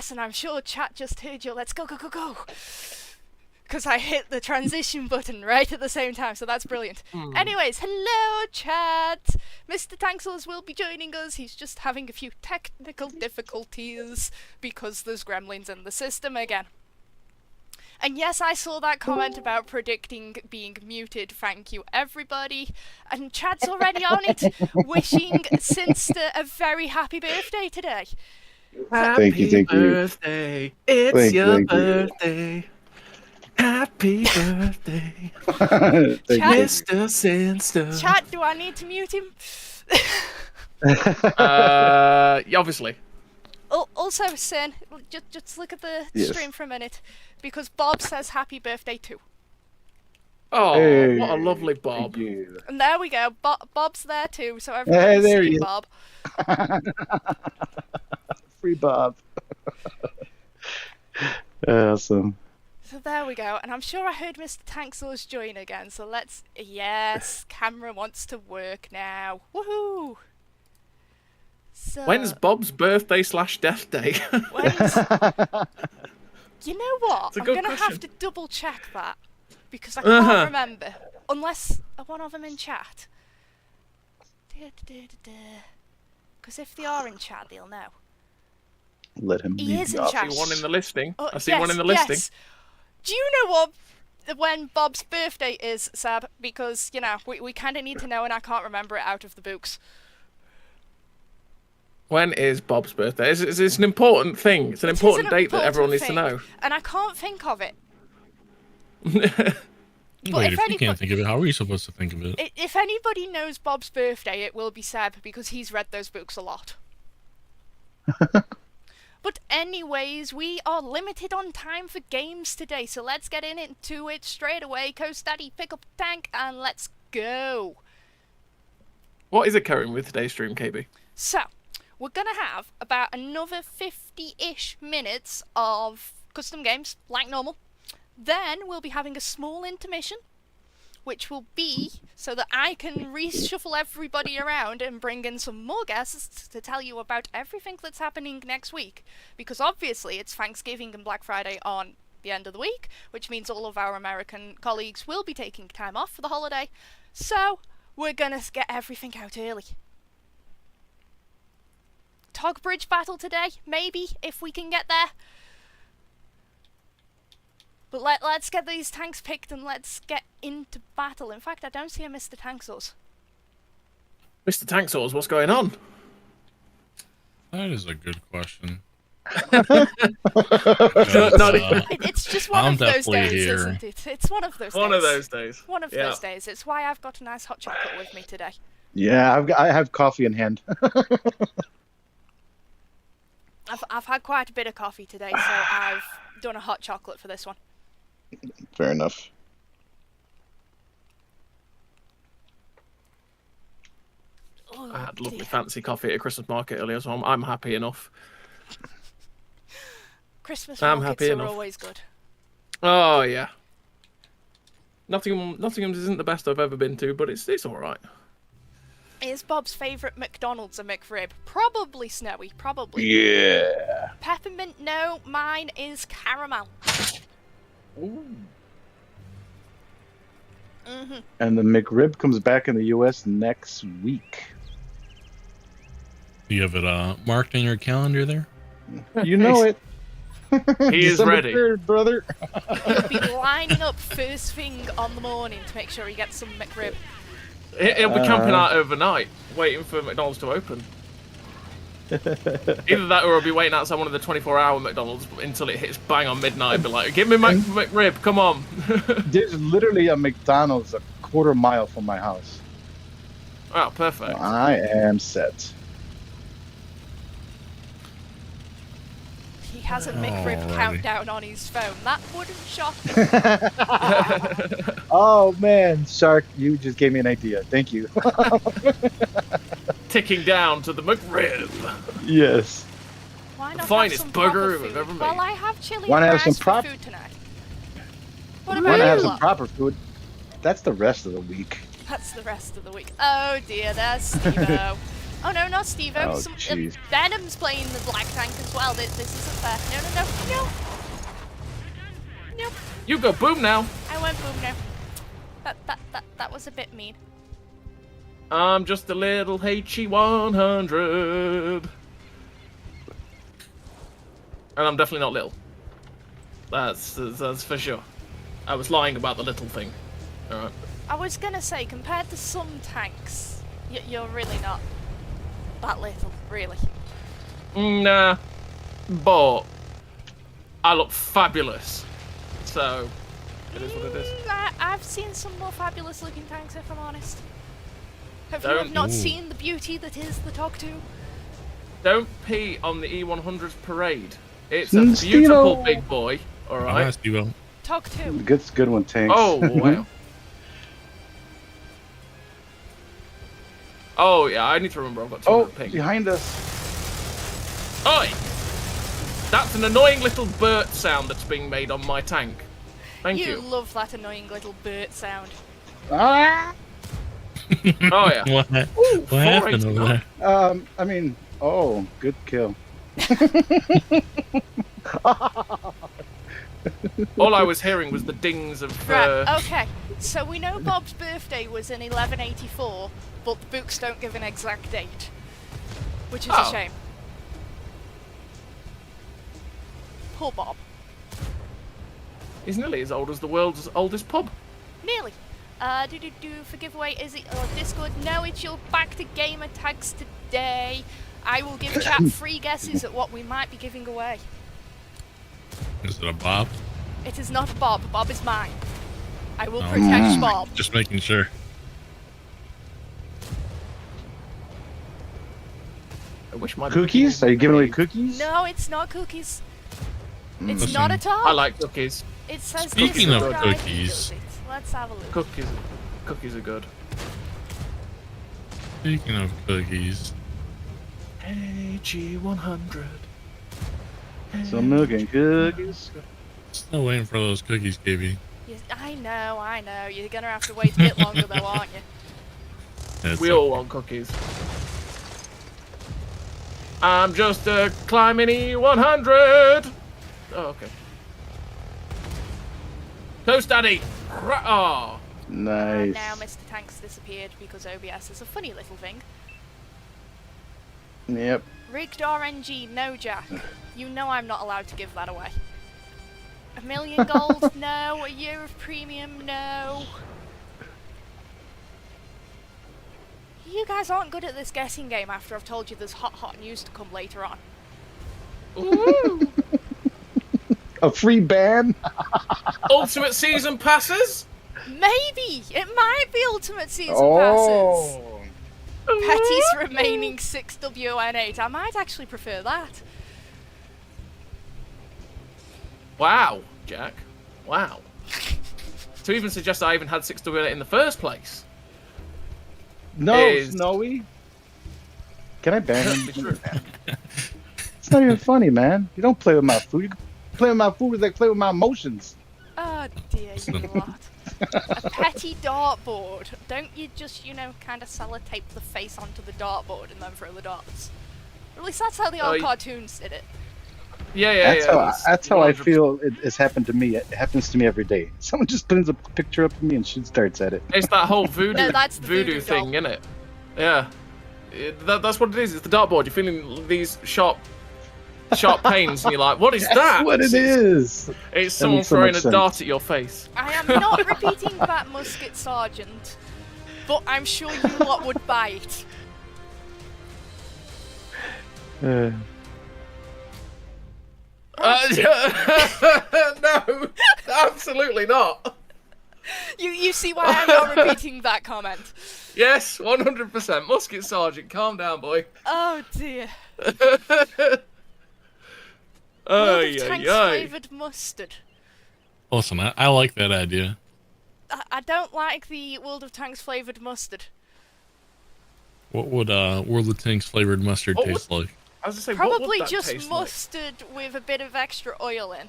Yes, and I'm sure chat just heard you. Let's go, go, go, go. Because I hit the transition button right at the same time, so that's brilliant. Anyways, hello, chat. Mr. Tanksels will be joining us. He's just having a few technical difficulties because there's gremlins in the system again. And yes, I saw that comment about predicting being muted. Thank you, everybody. And chat's already on it, wishing Sinster a very happy birthday today. Happy birthday. It's your birthday. Happy birthday, Mr. Sinster. Chat, do I need to mute him? Obviously. Also, Sin, just look at the stream for a minute, because Bob says happy birthday too. Oh, hey, what a lovely Bob. And there we go, Bob's there too, so everybody's seeing Bob. Free Bob. Awesome. So there we go, and I'm sure I heard Mr. Tanksels join again, so let's... Yes, camera wants to work now. Woohoo! So... When's Bob's birthday / death day? When's... You know what? I'm going to question. have to double check that, because I can't remember. Unless... Are one of them in chat? Because if they are in chat, they'll know. Let him be. He is in chat. I see one in the listing. Oh, I see one in the listing. Yes. Do you know what when Bob's birthday is, Sab? Because, you know, we kind of need to know, and I can't remember it out of the books. When is Bob's birthday? It's an important thing. It's an important date that everyone needs to know. And I can't think of it. Wait, if you can't think of it, how are you supposed to think of it? If anybody knows Bob's birthday, it will be Seb, because he's read those books a lot. But anyways, we are limited on time for games today, so let's get into it straight away. Coast Daddy, pick up the tank, and let's go. What is occurring with today's stream, KB? So, we're going to have about another 50-ish minutes of custom games, like normal. Then we'll be having a small intermission, which will be so that I can reshuffle everybody around and bring in some more guests to tell you about everything that's happening next week. Because obviously it's Thanksgiving and Black Friday on the end of the week, which means all of our American colleagues will be taking time off for the holiday. So we're gonna get everything out early. Tog Bridge battle today, maybe, if we can get there. But let's get these tanks picked and let's get into battle. In fact, I don't see a Mr. Tanksels. Mr. Tanksels, what's going on? That is a good question. It's just one of those days, isn't it? It's one of those days. One of those days. One of those days. It's why I've got a nice hot chocolate with me today. Yeah, I have coffee in hand. I've had quite a bit of coffee today, so I've done a hot chocolate for this one. Fair enough. Oh, I had lovely fancy coffee at a Christmas market earlier, so I'm happy enough. Christmas markets are always good. Oh yeah. Nottingham isn't the best I've ever been to, but it's all right. Is Bob's favourite McDonald's a McRib? Probably Snowy, probably. Yeah. Peppermint, no. Mine is caramel. Ooh. And the McRib comes back in the U.S. next week. Do you have it marked in your calendar there? You know it. He is December ready. 3rd, brother. He'll be lining up first thing on the morning to make sure he gets some McRib. He'll be camping out overnight, waiting for McDonald's to open. Either that, or he'll be waiting outside one of the 24-hour McDonald's until it hits bang on midnight. Be like, "Give me my McRib, come on." There's literally a McDonald's a quarter mile from my house. Oh, perfect. I am set. He has a McRib countdown on his phone. That wouldn't shock me. Oh man, Shark, you just gave me an idea. Thank you. Ticking down to the McRib. Yes. Why not Finest have some burger proper we've food? ever made. Well, I have chili Wanna and have rice some for food tonight. What Want about to have you some lot? proper food? That's the rest of the week. That's the rest of the week. Oh dear, there's Steve-O. Oh no, not Steve. Oh, jeez. Venom's playing the black tank as well. This isn't fair. No. Nope. You go boom now. I went boom now. That was a bit mean. I'm just a little HE100. And I'm definitely not little. That's for sure. I was lying about the little thing. Alright. I was gonna say, compared to some tanks, you're really not that little, really. Nah. But I look fabulous. So, it is what it is. I've seen some more fabulous looking tanks, if I'm honest. Have you have not seen the beauty that is the Tog 2? Don't pee on the E100's parade. It's a beautiful big boy. Alright. Tog 2. Good one, Tanks. Oh, wow. Oh, yeah, I need to remember I've got 200 ping. Behind us. Oi! That's an annoying little Bert sound that's being made on my tank. Thank you. You love that annoying little Bert sound. Ah! Oh, yeah. What happened over there? I mean, good kill. All I was hearing was the dings of... Right, okay. So we know Bob's birthday was in 1184, but the books don't give an exact date. Which is a shame. Poor Bob. He's nearly as old as the world's oldest pub. Nearly. For giveaway, is it Discord? No, it's your back to gamer tags today. I will give chat 3 guesses at what we might be giving away. Is it a Bob? It is not Bob. Bob is mine. I will protect Bob. Just making sure. I wish my Cookies? Are you giving away cookies? No, it's not cookies. It's not at all. I like cookies. It says Speaking this of guide cookies. does it. Let's have a look. Cookies are good. Speaking of cookies. HE100. Some milk and cookies. Still waiting for those cookies, KB. Yes, I know. You're gonna have to wait a bit longer though, aren't you? We all want cookies. I'm just a climbing E100. Oh, okay. Toast Daddy. Oh. Nice. Now Mr. Tank's disappeared because OBS is a funny little thing. Yep. Rigged RNG, no Jack. You know I'm not allowed to give that away. 1 million gold, no. A year of premium, no. You guys aren't good at this guessing game after I've told you there's hot news to come later on. Ooh. A free ban? Ultimate season passes? Maybe! It might be Ultimate Season Passes. Petty's remaining 6WN8. I might actually prefer that. Wow, Jack. Wow. To even suggest I even had 6WN8 in the first place. No, Snowy. Can I ban him? It's not even funny, man. You don't play with my food. You play with my food is like play with my emotions. Oh dear, you lot. A petty dartboard. Don't you just, kind of sellotape the face onto the dartboard and then throw the darts? Or at least that's how the old cartoons did it. Yeah. That's how I feel it's happened to me. It happens to me every day. Someone just brings a picture up of me and shoots darts at it. It's that whole voodoo, No, that's the voodoo thing, doll. isn't it? Yeah. That's what it is. It's the dartboard. You're feeling these sharp pains, and you're like, what is that? That's what it is. It's someone throwing a dart at your face. I am not repeating that, Musket Sergeant, but I'm sure you lot would buy it. No, absolutely not. You see why I'm not repeating that comment? Yes, 100%. Musket Sergeant, calm down, boy. Oh dear. Oh, Tanks flavoured mustard. Listen, I like that idea. I don't like the World of Tanks flavoured mustard. What would World of Tanks flavored mustard taste like? I was gonna say, probably what would that just taste mustard with a bit of extra oil in.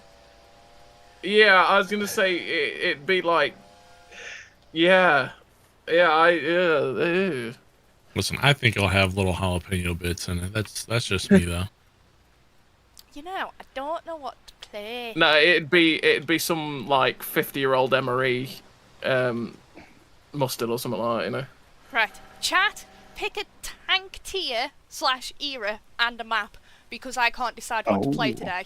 Yeah, I was gonna say it'd be like, ew. Listen, I think I'll have little jalapeno bits in it. That's just me though. You know, I don't know what to play. No, it'd be some like 50-year-old MRE mustard or something like that, you know. Right, chat, pick a tank tier / era and a map, because I can't decide what to play today.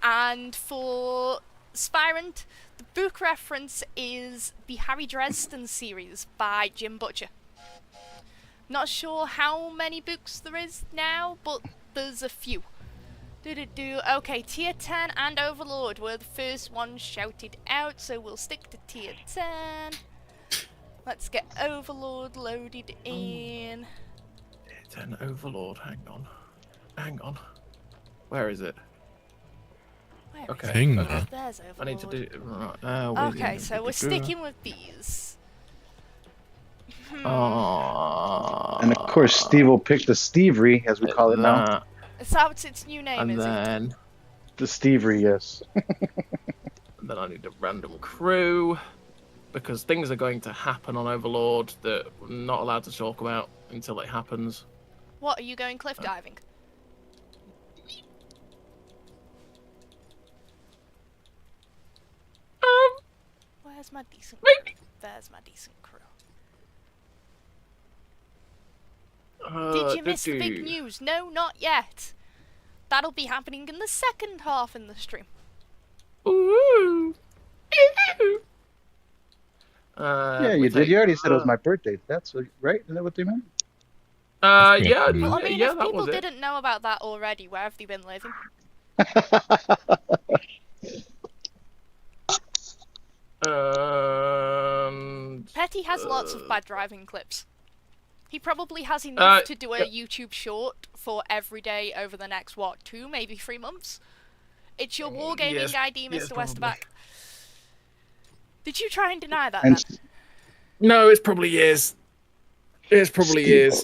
And for Spirant, the book reference is the Harry Dresden series by Jim Butcher. Not sure how many books there is now, but there's a few. Okay, tier 10 and Overlord were the first ones shouted out, so we'll stick to tier 10. Let's get Overlord loaded in. Tier 10 Overlord, hang on. Where is it? Okay. Hang on. There's Overlord. I need to do right. Okay, so we're sticking with these. And of course, Steve will pick the Stevery, as we call it now. Is that what its new name is? Then the Stevery, yes. And then I need a random crew, because things are going to happen on Overlord that we're not allowed to talk about until it happens. What, are you going cliff diving? Where's my decent crew? There's my decent crew. Did you miss the big news? No, not yet. That'll be happening in the second half in the stream. Ooh. Yeah, you did. You already said it was my birthday. That's right. Isn't that what they meant? Yeah. Well, I mean, yeah, if that people was it. didn't know about that already, where have they been living? Petty has lots of bad driving clips. He probably has enough to do a YouTube short for every day over the next, what, 2, maybe 3 months? It's your wargaming ID, Mr. Westerback. Did you try and deny that, then? No, it probably is. It probably is.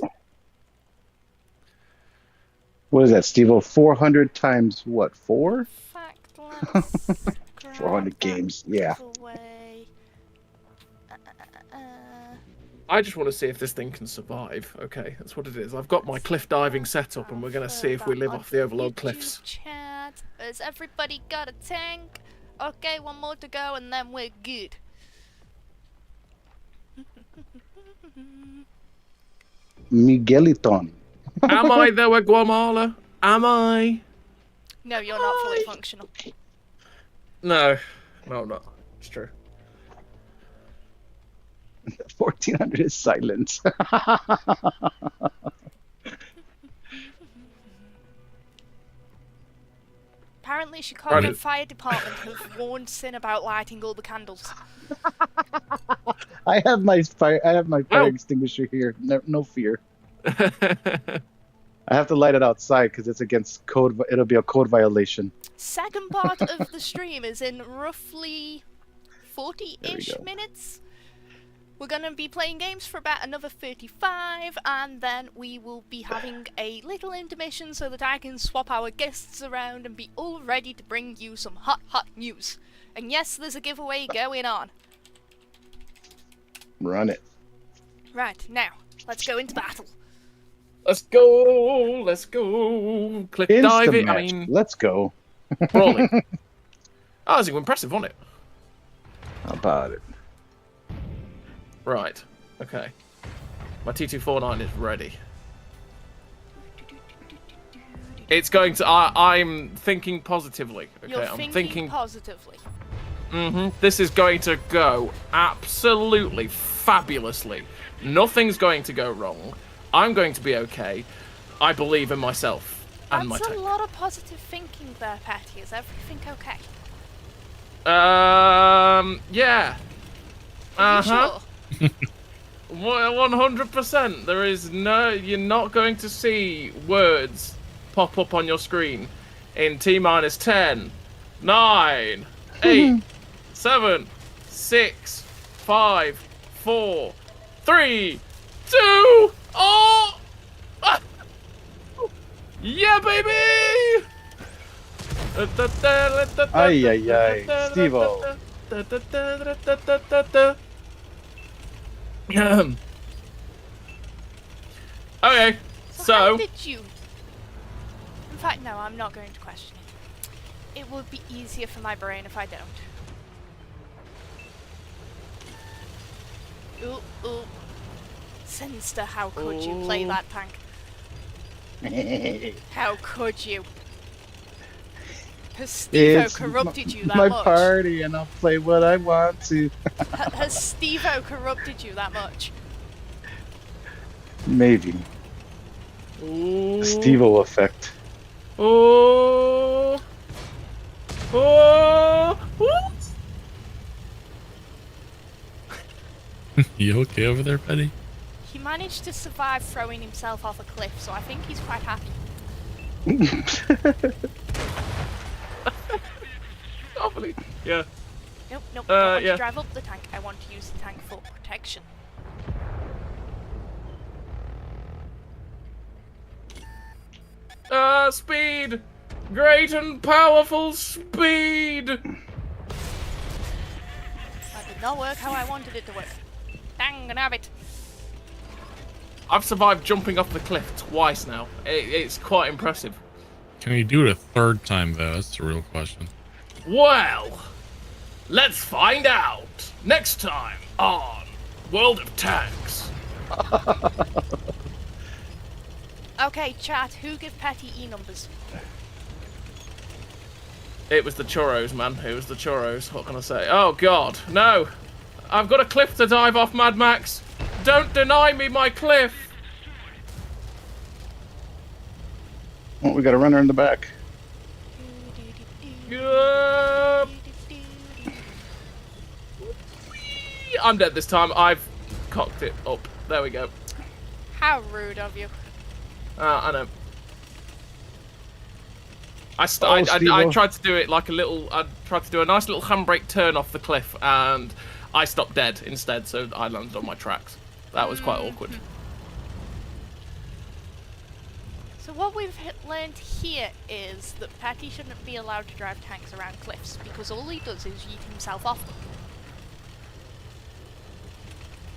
What is that, Steve-O? 400 times what, 4? Fact, let's 400 games, yeah. away. I just want to see if this thing can survive. Okay, that's what it is. I've got my cliff diving set up, and we're going to see if we live off the Overlord cliffs. Chat. Has everybody got a tank? Okay, one more to go, and then we're good. Migueliton. Am I though a Guamala? Am I? No, you're not fully functional. No, I'm not. It's true. 1400 is silence. Apparently, Chicago Fire Department have warned Sin about lighting all the candles. I have my fire extinguisher here. No fear. I have to light it outside because it's against code. It'll be a code violation. Second part of the stream is in roughly 40-ish minutes. We're going to be playing games for about another 35, and then we will be having a little intermission so that I can swap our guests around and be all ready to bring you some hot news. And yes, there's a giveaway going on. Run it. Right, now, let's go into battle. Let's go. Cliff diving. I mean, let's go. Brawling. Oh, that's impressive, wasn't it? How about it? Right. Okay. My T249 is ready. It's going to. I'm thinking positively. Okay, You're I'm thinking positively. This is going to go absolutely fabulously. Nothing's going to go wrong. I'm going to be okay. I believe in myself and my That's tank. a lot of positive thinking there, Patty. Is everything okay? Yeah. Sure? 100%. There is no. You're not going to see words pop up on your screen in T-minus 10, 9, 8, 7, 6, 5, 4, 3, 2. Oh! Yeah, baby! Ay, ay, ay. Steve-O. Okay, How so did you? In fact, no, I'm not going to question it. It would be easier for my brain if I don't. Ooh, ooh. Sinister, how could you play Ooh. that tank? How could you? Has Steve-O corrupted you that my much? party, and I'll play what I want to. Has Steve-O corrupted you that much? Maybe. Ooh. The Steve-O effect. Oh. Oh. You okay over there, Petty? He managed to survive throwing himself off a cliff, so I think he's quite happy. Lovely. Yeah. Nope, nope, I don't want yeah. to drive up the tank. I want to use the tank for protection. Speed! Great and powerful speed! That did not work how I wanted it to work. Dang, and have it. I've survived jumping off the cliff twice now. It's quite impressive. Can you do it a third time, though? That's the real question. Well, let's find out next time on World of Tanks. Okay, chat, who give Petty E-numbers? It was the churros, man. It was the churros. What can I say? Oh, God. No. I've got a cliff to dive off, Mad Max. Don't deny me my cliff. Oh, we got a runner in the back. Yup. I'm dead this time. I've cocked it up. There we go. How rude of you. I know. I Steve-O. tried to do it like a little. I tried to do a nice little handbrake turn off the cliff, and I stopped dead instead. So I landed on my tracks. That was quite awkward. So what we've learned here is that Petty shouldn't be allowed to drive tanks around cliffs because all he does is yeet himself off them.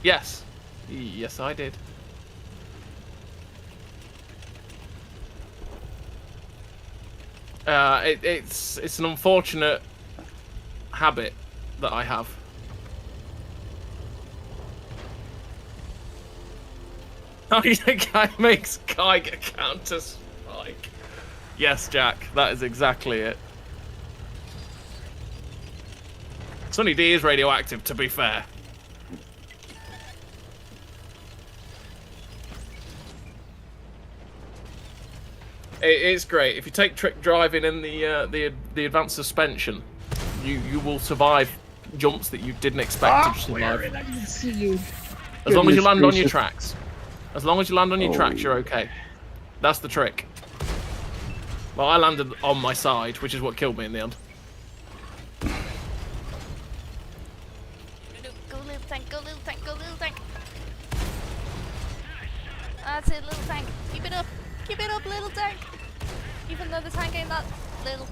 Yes. Yes, I did. It's an unfortunate habit that I have. Oh, you think guy makes Geiger counter spike? Yes, Jack, that is exactly it. Sunny D is radioactive, to be fair. It's great. If you take trick driving in the advanced suspension, you will survive jumps that you didn't expect to survive. I didn't see you. As long as you land on your gracious. tracks. As long as you land on your tracks, you're okay. That's the trick. Well, I landed on my side, which is what killed me in the end. Go little tank, go little tank, go little tank. That's it, little tank. Keep it up. Keep it up, little tank. Even though the tank ain't that little.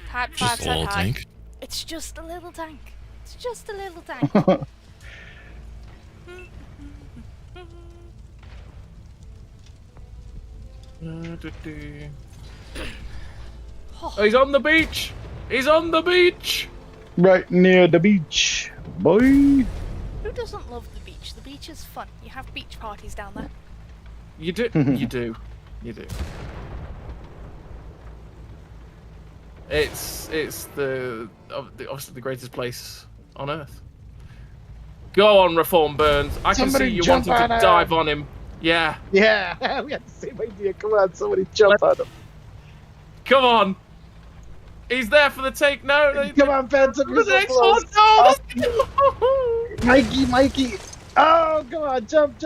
Type 5 Just a little high. tank. It's just a little tank. It's just a little tank. Oh, he's on the beach! He's on the beach! Right near the beach, boy. Who doesn't love the beach? The beach is fun. You have beach parties down there. You do. You do. You do. It's obviously the greatest place on earth. Go on, Reform Burns. I can Somebody see you jump wanting to on him. dive on him. Yeah. Yeah, we had the same idea. Come on, somebody jump on him. Come on. He's there for the take. No. Come on, Phantom, you're The so next close. one. No. Mikey. Oh, come on, jump.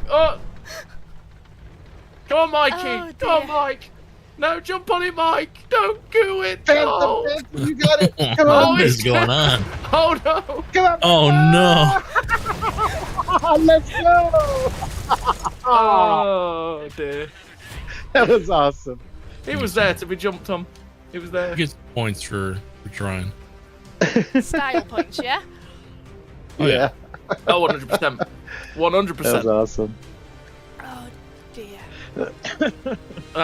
Oh. Come on, Mikey. Oh, Come on, dear. Mike. No, jump on it, Mike. Don't do it. Phantom, No. Phantom, you got it. Come Oh, on, What is he's going on? Oh, no. come on. Oh no! Let's go. Oh, dear. That was awesome. He was there to be jumped on. He was there. He gets points for trying. Style points, yeah? Oh, yeah. Oh, 100%. 100%. That was awesome. Oh dear. That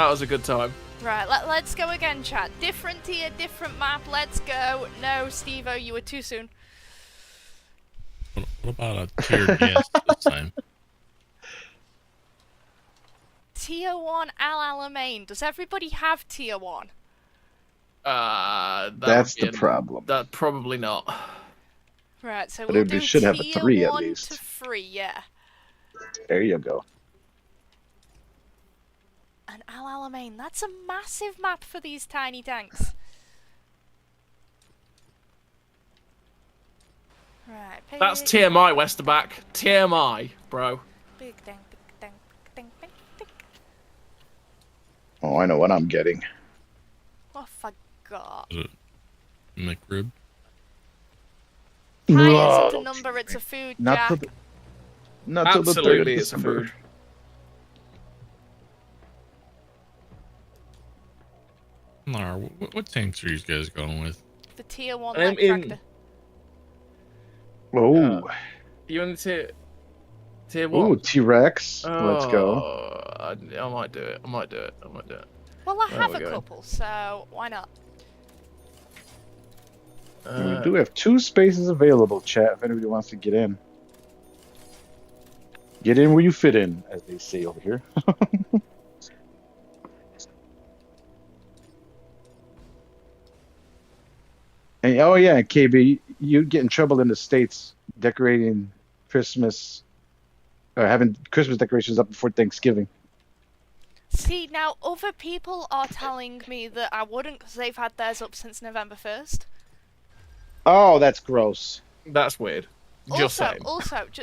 was a good time. Right, let's go again, chat. Different tier, different map. Let's go. No, Steve-O, you were too soon. What about a tiered yes this time? Tier 1 Al Alamein. Does everybody have tier 1? That's the problem. That probably not. Right, so But we'll it do should have a tier 3 at 1 least. to 3, yeah. There you go. And Al Alamein, that's a massive map for these tiny tanks. Right, That's TMI, Westerback. TMI, bro. Big dang, big dang, big dang, big dang. Oh, I know what I'm getting. Oh, for God. Is it McRib? Hi, Whoa, isn't a number, it's a food, Not Jack. till the, not till the 3rd of Absolutely, it's a December. food. Lar, what tanks are you guys going with? The tier 1 I'm light in- tractor. Oh, You in tier ooh, 1? T-Rex. Let's go. I might do it. I might do it. Well, I There have we a go. couple, so why not? We do have 2 spaces available, chat, if anybody wants to get in. Get in where you fit in, as they say over here. And, oh yeah, KB, you'd get in trouble in the States decorating Christmas, or having Christmas decorations up before Thanksgiving. See, now other people are telling me that I wouldn't because they've had theirs up since November 1st. Oh, that's gross. That's weird. Just saying.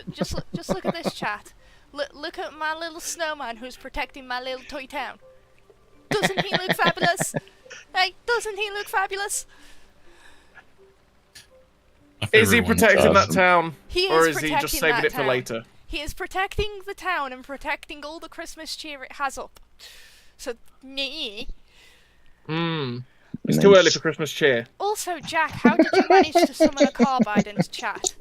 Just look at this chat. Look at my little snowman who's protecting my little toy town. Doesn't he look fabulous? Hey, doesn't he look fabulous? My Is he favorite one's protecting that awesome. town? He Or is is he just protecting saving that it for town. later? He is protecting the town and protecting all the Christmas cheer it has up. So, me. It's too Nice. early for Christmas cheer. Also, Jack, how did you manage to summon a carbide into chat?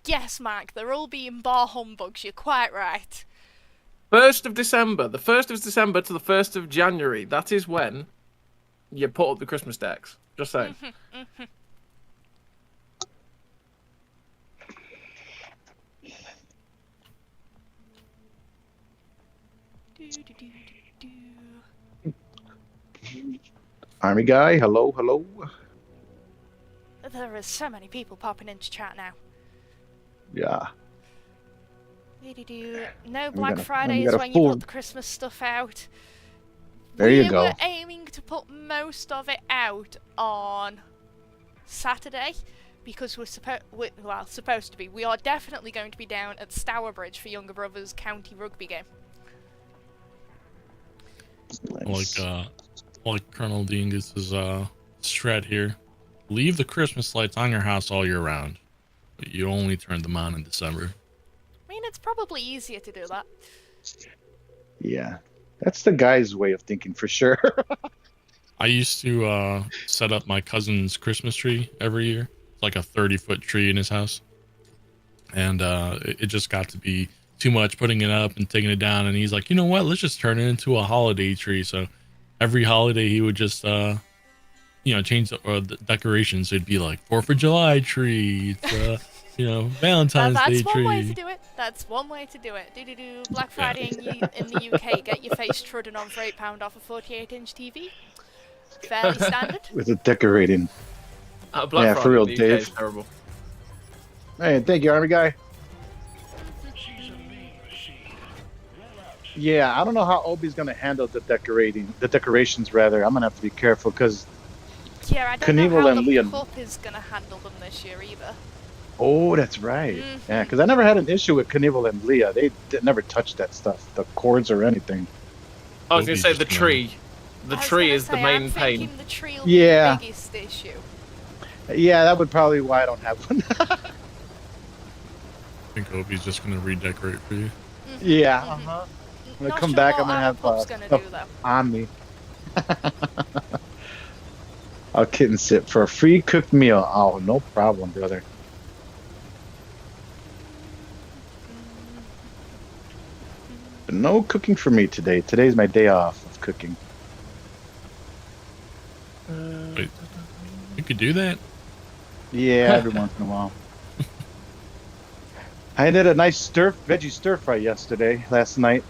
Yes, Mike, they're all being bar humbugs, you're quite right. 1st of December. The 1st of December to the 1st of January. That is when you put up the Christmas decks. Just saying. Army guy, hello, hello. There are so many people popping into chat now. Yeah. No, Black got a- Friday we is got a when you full- put the Christmas stuff out. There you go. We were aiming to put most of it out on Saturday because we're supposed to be. We are definitely going to be down at Stourbridge for Younger Brothers County Rugby game. Nice. Like Colonel Dingus's strat here. Leave the Christmas lights on your house all year round, but you only turn them on in December. I mean, it's probably easier to do that. Yeah. That's the guy's way of thinking for sure. I used to set up my cousin's Christmas tree every year. It's like a 30-foot tree in his house. And it just got to be too much putting it up and taking it down. And he's like, you know what? Let's just turn it into a holiday tree. So every holiday he would just, change the decorations. It'd be like 4th of July tree. It's, Valentine's Day That's tree. one way to do it. That's one way to do it. Black Friday in the UK, get your face trodden on for £8 off a 48-inch TV. Fairly standard. With the decorating. Black Yeah, Friday for real, in the UK Dave. is terrible. Hey, thank you, Army guy. Yeah, I don't know how Obi's gonna handle the decorations rather. I'm gonna have to be careful because Yeah, I don't know Knievel how and the Liam. pup is going to handle them this year either. oh, that's right. Yeah, because I never had an issue with Knievel and Leah. They never touched that stuff, the cords or anything. I was going to say Obi's the just tree. The I was tree gonna is the say, main I'm pain. thinking the tree will Yeah. be the biggest issue. Yeah, that would probably why I don't have one. I think Obi's just going to redecorate for you. yeah. When I Not come sure back, what I'm gonna Anna have Pup's gonna stuff do though. on me. I'll kitten sit for a free cooked meal. Oh, no problem, brother. But no cooking for me today. Today's my day off of cooking. Wait, you could do that? Yeah, every once in a while. I did a nice veggie stir fry last night.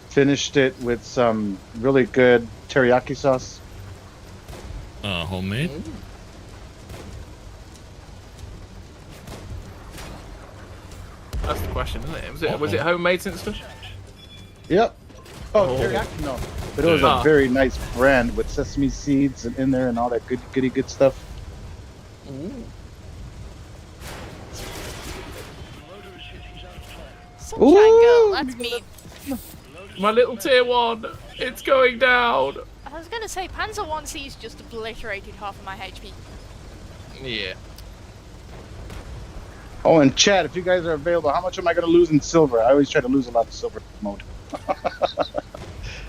Finished it with some really good teriyaki sauce. Homemade? That's the question, isn't it? Was it homemade since then? Yep. Oh, teriyaki, no. But it was a very nice brand with sesame seeds in there and all that goody good stuff. Ooh. Sunshine Girl, that's me. My little tier 1, it's going down. I was gonna say, Panzer 1C's just obliterated half of my HP. Yeah. Oh, and chat, if you guys are available, how much am I going to lose in silver? I always try to lose a lot of silver mode.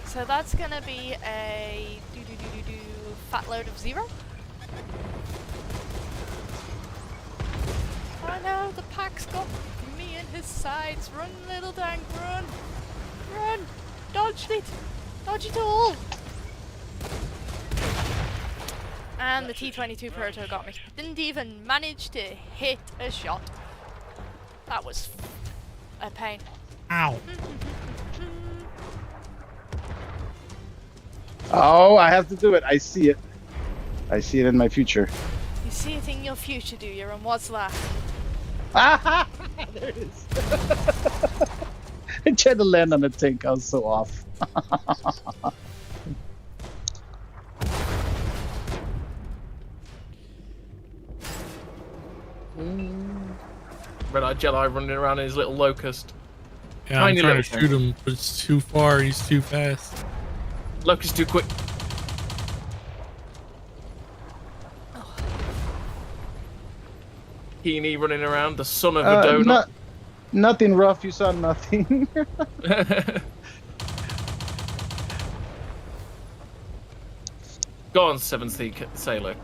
So that's gonna be a fat load of 0. Oh no, the pack's got me in his sides. Run, little tank, run! Run! Dodge it! Dodge it all! And the T-22 Proto got me. Didn't even manage to hit a shot. That was a pain. Ow. Oh, I have to do it. I see it. I see it in my future. You see it in your future, do you? And what's that? Ah, there it is. I tried to land on the tank. I was so off. Red-eyed Jedi running around in his little locust. Yeah, I'm Tiny trying to little shoot him, but it's too far. He's too fast. Locust too quick. Heaney running around, the son of a donut. Nothing rough. You saw nothing. Go on, 7th Sailor.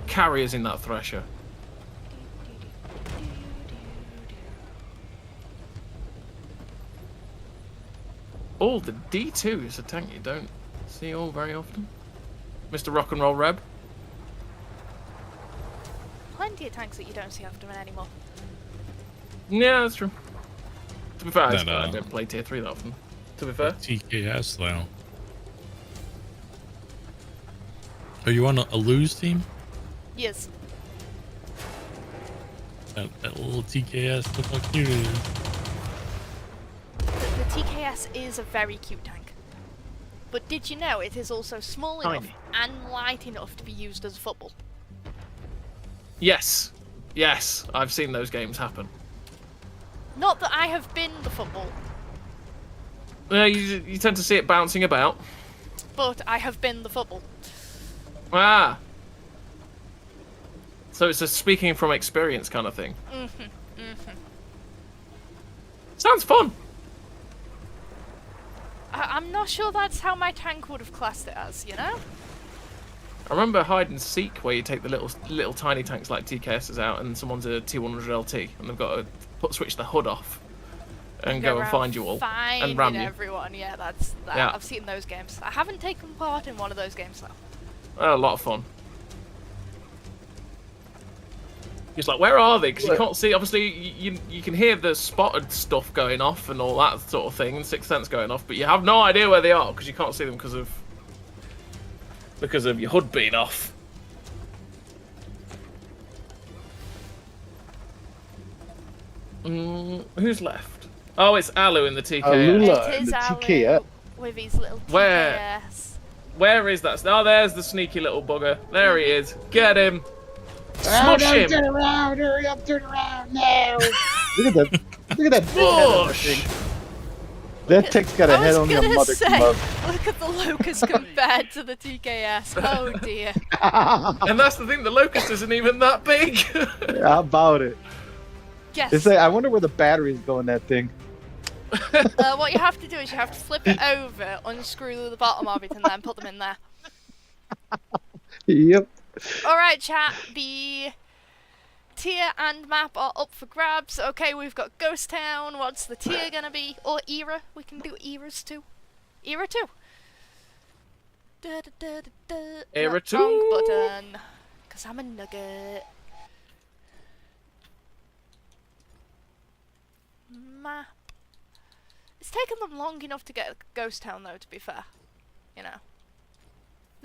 Carry us in that Thresher. Oh, the D2 is a tank you don't see all very often. Mr. Rock and Roll Reb. Plenty of tanks that you don't see often anymore. Yeah, that's true. To be fair, That, I don't play tier 3 that often. To be fair. TKS though. Are you on a lose team? Yes. That little TKS, look how cute it is. The TKS is a very cute tank. But did you know it is also small enough and light enough to be used as a football? Yes. Yes, I've seen those games happen. Not that I have been the football, You tend to see it bouncing about. but I have been the football. Ah. So it's a speaking from experience kind of thing. Sounds fun. I'm not sure that's how my tank would have classed it as, you know? I remember hide and seek where you take the little tiny tanks like TKS's out and someone's a T100 LT and they've got to switch the hood off and go and find you all and ram you. Everyone, yeah, that's that. Yeah. I've seen those games. I haven't taken part in one of those games though. A lot of fun. It's like, where are they? Because you can't see. Obviously, you can hear the spotted stuff going off and all that sort of thing, and Sixth Sense going off, but you have no idea where they are because you can't see them because of your hood being off. Who's left? Oh, it's Alu in the TKS. Alula It in is the Alu TKS. with his little TKS. Where? Where is that? Oh, there's the sneaky little bugger. There he is. Get him. Smush him. Turn around, hurry up, turn around now. Look at that. Look at that Bush. That tech's got a head I on was your gonna mother. say, look at the Locust compared to the TKS. Oh dear. And that's the thing, the Locust isn't even that big. How about it? Yes. It's like, I wonder where the batteries go in that thing. What you have to do is you have to flip it over, unscrew the bottom of it, and then put them in there. Yep. Alright, chat, the tier and map are up for grabs. Okay, we've got Ghost Town. What's the tier gonna be? Or era? We can do eras too. Era 2. Era 2. Wrong button. Because I'm a nugget. Map. It's taken them long enough to get Ghost Town, though, to be fair. You know.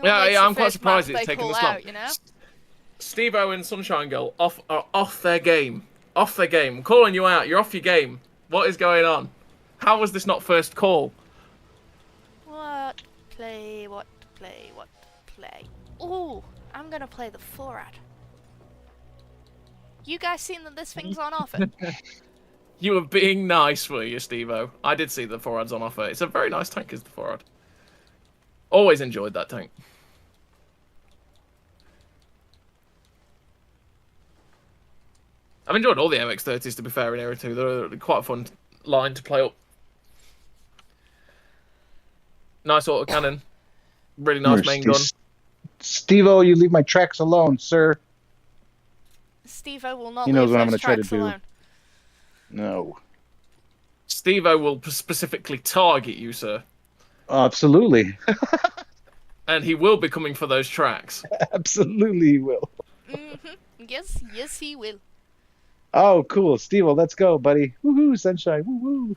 Yeah, I'm quite surprised it's they taken pull this long. out, you know? Steve-O and Sunshine Girl are off their game. Off their game. I'm calling you out. You're off your game. What is going on? How was this not first call? What play, what play, what play? Ooh, I'm gonna play the Forad. You guys seen that this thing's on offer? You were being nice, were you, Steve-O? I did see the Forad's on offer. It's a very nice tank, is the Forad. Always enjoyed that tank. I've enjoyed all the MX-30s, to be fair, in Era 2. They're quite a fun line to play up. Nice autocannon. Really nice main gun. Steve-O, you leave my tracks alone, sir. Steve-O will not He knows leave what I'm those gonna try to tracks do. alone. No. Steve-O will specifically target you, sir. Absolutely. And he will be coming for those tracks. Absolutely he will. Yes, yes he will. Oh, cool. Steve-O, let's go, buddy. Woohoo, sunshine. Woo-woo.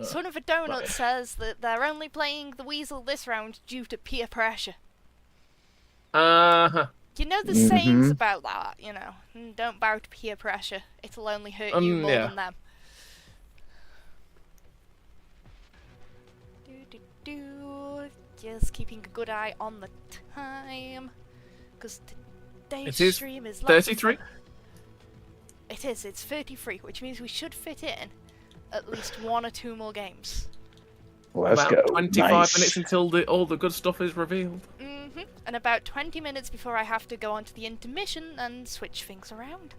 Son of a Donut says that they're only playing the Weasel this round due to peer pressure. Uh-huh. You know the sayings about that, you know. Don't bow to peer pressure. It'll only hurt you more yeah. than them. Just keeping a good eye on the time. Because today's stream is 33? It is, it's 33, which means we should fit in at least 1 or 2 more games. Let's About go. 25 Nice. minutes until all the good stuff is revealed. And about 20 minutes before I have to go on to the intermission and switch things around.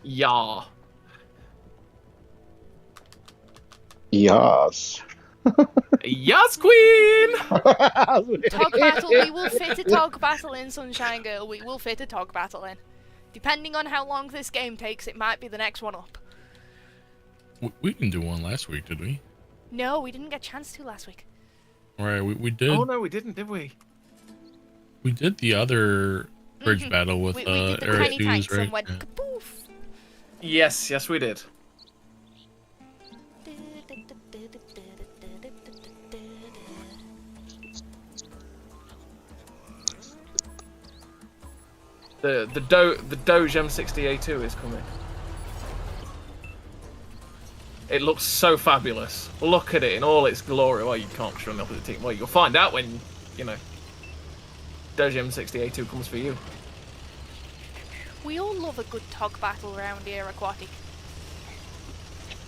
Yeah. Yes. Yes, Queen! Tog battle, we will fit a Tog battle in, Sunshine Girl. We will fit a Tog battle in. Depending on how long this game takes, it might be the next one up. We didn't do one last week, did we? No, we didn't get a chance to last week. Right, we did. Oh, no, we didn't, did we? We did the other bridge battle with we did the Eric tiny Hughes, tanks right? and went Yeah. kaboof. Yes, we did. The Doge M60A2 is coming. It looks so fabulous. Look at it in all its glory. Well, you can't show enough of the team. Well, you'll find out when, you know, Doge M60A2 comes for you. We all love a good Tog battle around here, Aquatic.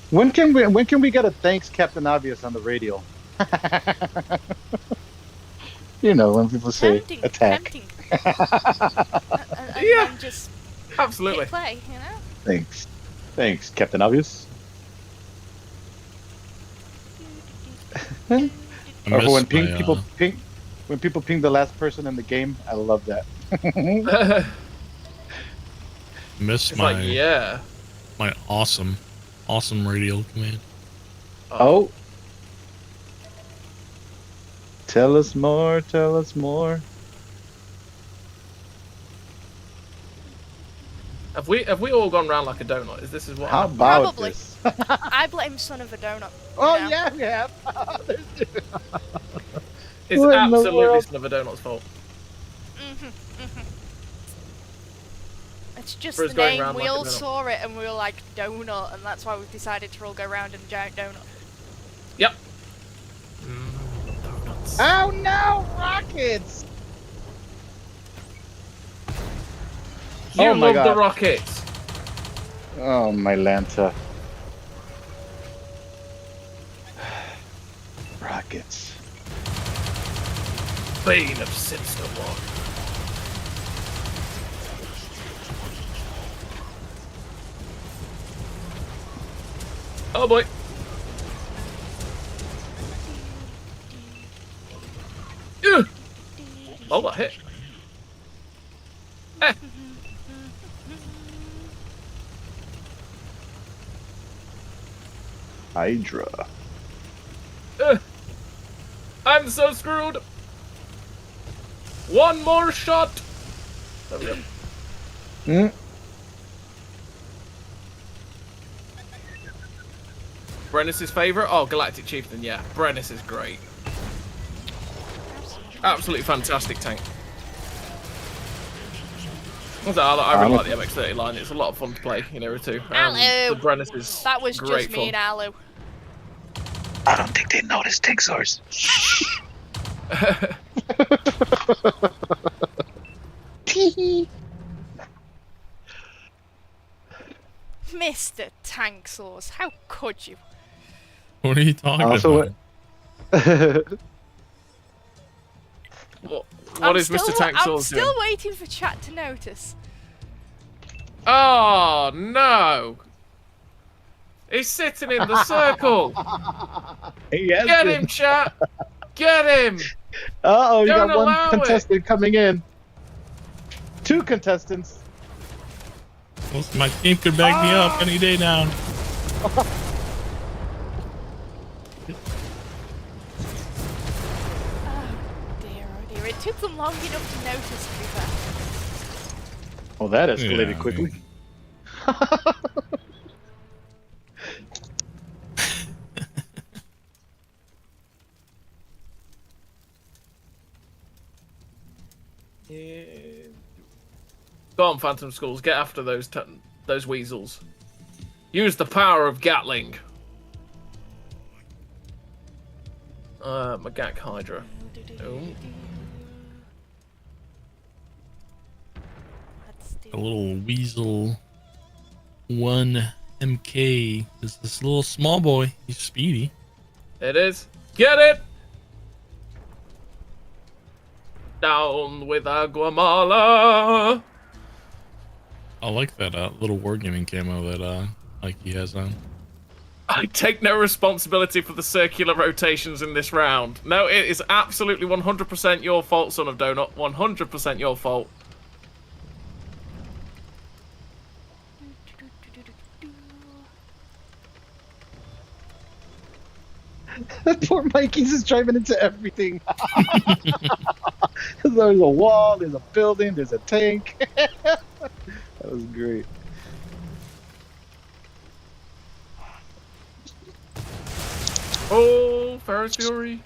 When can we get a thanks Captain Obvious on the radio? You know, when people say attack. Tempting. Yeah. And just Absolutely. hit play, you know? Thanks, Captain Obvious. I Or miss when my, people ping the last person in the game, I love that. miss It's my like, yeah. my awesome radial command. Oh. Tell us more, tell us more. Have we all gone round like a donut? Is what How happened? about Probably. this? I blame Son of a Donut. Oh, you know? yeah, we have. It's What in the absolutely world? Son of a Donut's fault. It's just For us the going name. round We like a all donut. saw it and we were like, donut, and that's why we've decided to all go round in a giant donut. Yep. Donuts. Oh no, rockets! You Oh my love the God. rockets. Oh, my Lanta. Rockets. Bane of Sinister One. Oh boy. Oh, that hit. Eh. Hydra. I'm so screwed. One more shot. There we go. Mm. Brennus' favourite? Oh, Galactic Chieftain, yeah. Brennus is great. Absolutely fantastic tank. I really like the MX-30 line. It's a lot of fun to play in Era 2. Alu! The Brennus is That was great just me and Alu. I don't think they noticed tank source. Mr. Tank Sauce, how could you? What are you talking Also, about? What is Mr. Tank I'm Sauce doing? still waiting for chat to notice. Oh, no. He's sitting in the circle. Get him, chat. Get him. Uh-oh, you Don't got one allow contestant coming in. 2 contestants. Well, my team could back me up any day now. Oh dear, it took them long enough to notice, to be fair. Oh, that escalated Yeah, quickly. Go on, Phantom Skulls. Get after those weasels. Use the power of Gatling. Magak Hydra. Oh. A little weasel 1 MK is this little small boy. He's speedy. It is. Get it! Down with Aguamala! I like that little wargaming camo that Mikey has on. I take no responsibility for the circular rotations in this round. No, it is absolutely 100% your fault, Son of Donut. 100% your fault. Poor Mikey's just driving into everything. There's a wall, there's a building, there's a tank. That was great. Oh, Ferris Fury.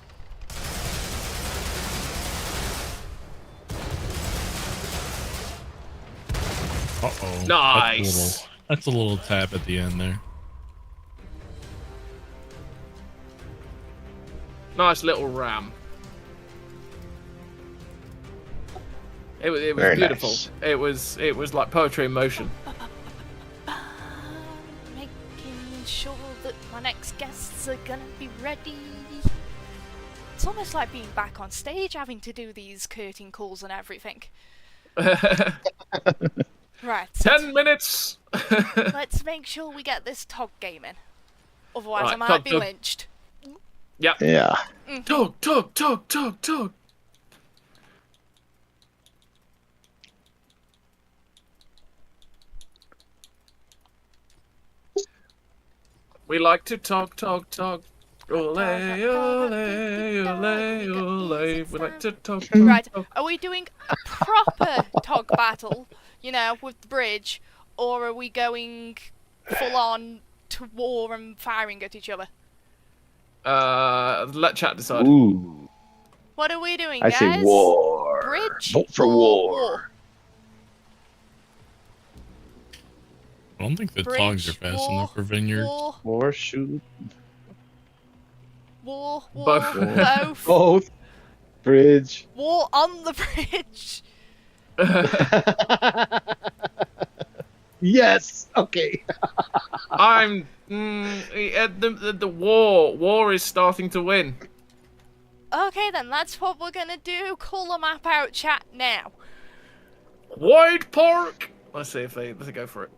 Uh-oh. Nice. That's a little tap at the end there. Nice little ram. It was Very beautiful. nice. It was like poetry in motion. Making sure that my next guests are gonna be ready. It's almost like being back on stage, having to do these curtain calls and everything. Right. 10 minutes. Let's make sure we get this Tog game in. Otherwise, Right, I might Tog, be Tog. lynched. Yep. Yeah. Tug, tug, tug, tug, tug. We like to tug, tug, tug. Ole, ole, ole, ole. We like to tug, tug, Right. tug. Are we doing a proper Tog battle, you know, with the bridge, or are we going full on to war and firing at each other? Let chat decide. Ooh. What are we doing, I guys? say war. Bridge Vote for or war. I don't think the Bridge, Togs are fast enough for Vineyard. War, War, shoot. war, Both. both. Both. Bridge. War on the bridge. Yes. Okay. I'm. The war is starting to win. Okay, then that's what we're gonna do. Call the map out, chat now. Wide Park. Let's see if they go for it.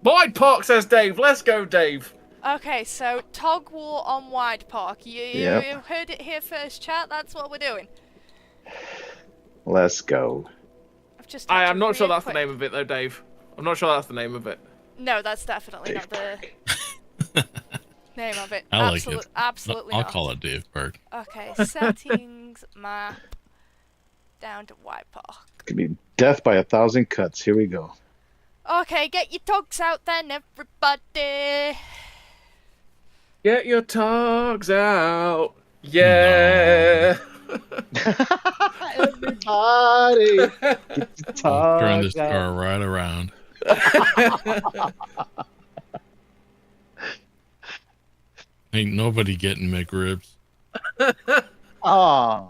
Wide Park, says Dave. Let's go, Dave. Okay, so Tog War on Wide Park. You heard it here first, chat. That's what we're doing. Let's go. I'm not sure that's the name of it, though, Dave. I'm not sure that's the name of it. No, that's definitely not the name of it. I like it. Absolutely I'll not. call it Dave Park. Okay, settings, map, down to Wide Park. It could be death by 1,000 cuts. Here we go. Okay, get your Togs out then, everybody. Get your Togs out. Yeah. Everybody. Get your I'll turn this Togs out. car right around. Ain't nobody getting McRibs. Aw.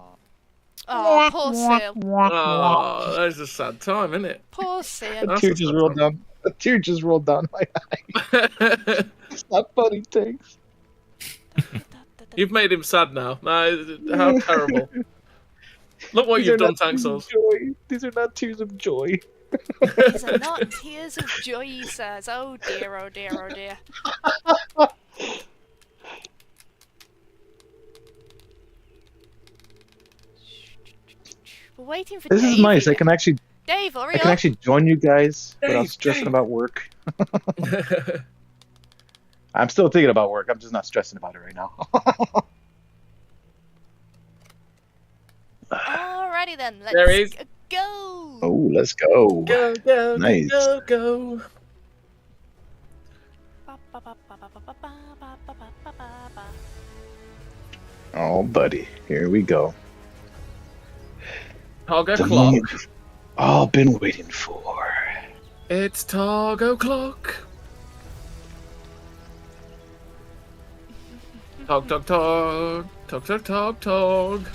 Oh, poor Seal. Oh, that's a sad time, isn't it? Poor Seal. A tear just rolled down. A tear just rolled down my eye. It's not funny, thanks. You've made him sad now. No, how terrible. Look what you've done, Tanxos. These are not tears of joy. These are not tears of joy, he says. Oh dear, oh dear, oh dear. We're waiting for This Dave is nice. here. I can actually Dave, hurry I can up. actually join you guys without Dave, stressing Dave. about work. I'm still thinking about work. I'm just not stressing about it right now. Alrighty then, There he let's is. go. Oh, let's go. Go, go, Nice. go, go. Oh, buddy. Here we go. Tog The o'clock. moment we've all been waiting for. It's Tog o'clock. Tog, tog, tog. Tog, tog, tog, tog.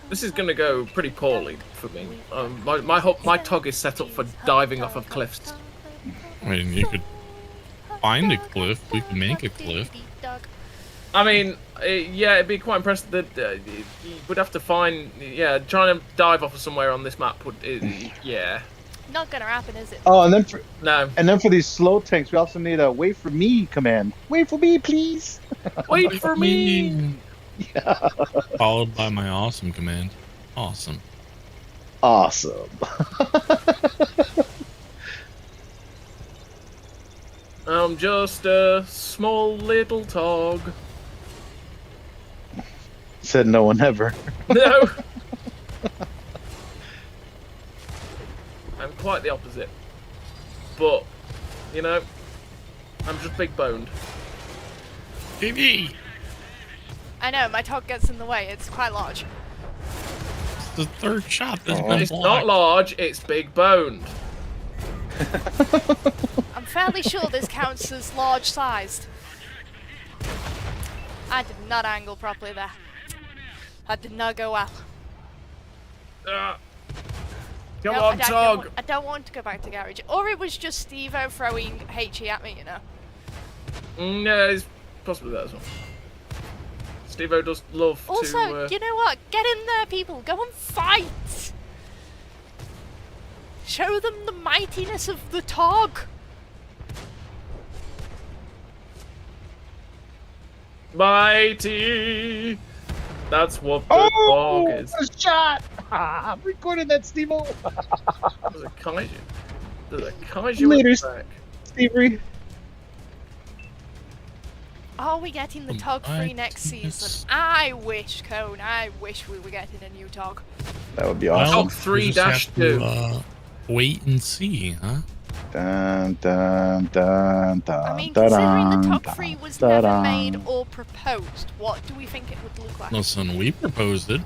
This is gonna go pretty poorly for me. My Tog is set up for diving off of cliffs. I mean, you could find a cliff. We could make a cliff. I mean, yeah, it'd be quite impressive that you would have to find, trying to dive off of somewhere on this map would, yeah. Not gonna happen, is it? Oh, No. and then for these slow tanks, we also need a wait for me command. Wait for me, please. Wait for me! Followed by my awesome command. Awesome. Awesome. I'm just a small little Tog. Said no one ever. No! I'm quite the opposite. But, you know, I'm just big boned. TV! I know, my Tog gets in the way, it's quite large. It's the third shot that's been It's blocked. not large, it's big boned. I'm fairly sure this counts as large sized. I did not angle properly there. That did not go well. Come No, on, Tog! I don't want to go back to garage. Or it was just Steve-O throwing HE at me, you know. Yeah, it's possibly that as well. Steve-O does love Also, to... you know what? Get in there, people. Go and fight! Show them the mightiness of the Tog. Mighty! That's what the Tog is. A shot! I'm recording that, Steve-O. There's a kaiju. There's a kaiju Later, in the back. Steve-O. Are we getting the Tog free next season? I wish, Cone. I wish we were getting a new Tog. That would be Well, awesome. Tog 3 we just dash have to, 2. wait and see, huh? Dun, dun, dun, dun, I mean, considering the dun, Tog dun, 3 was dun, never dun. made or proposed, what do we think it would look like? Listen, we proposed it.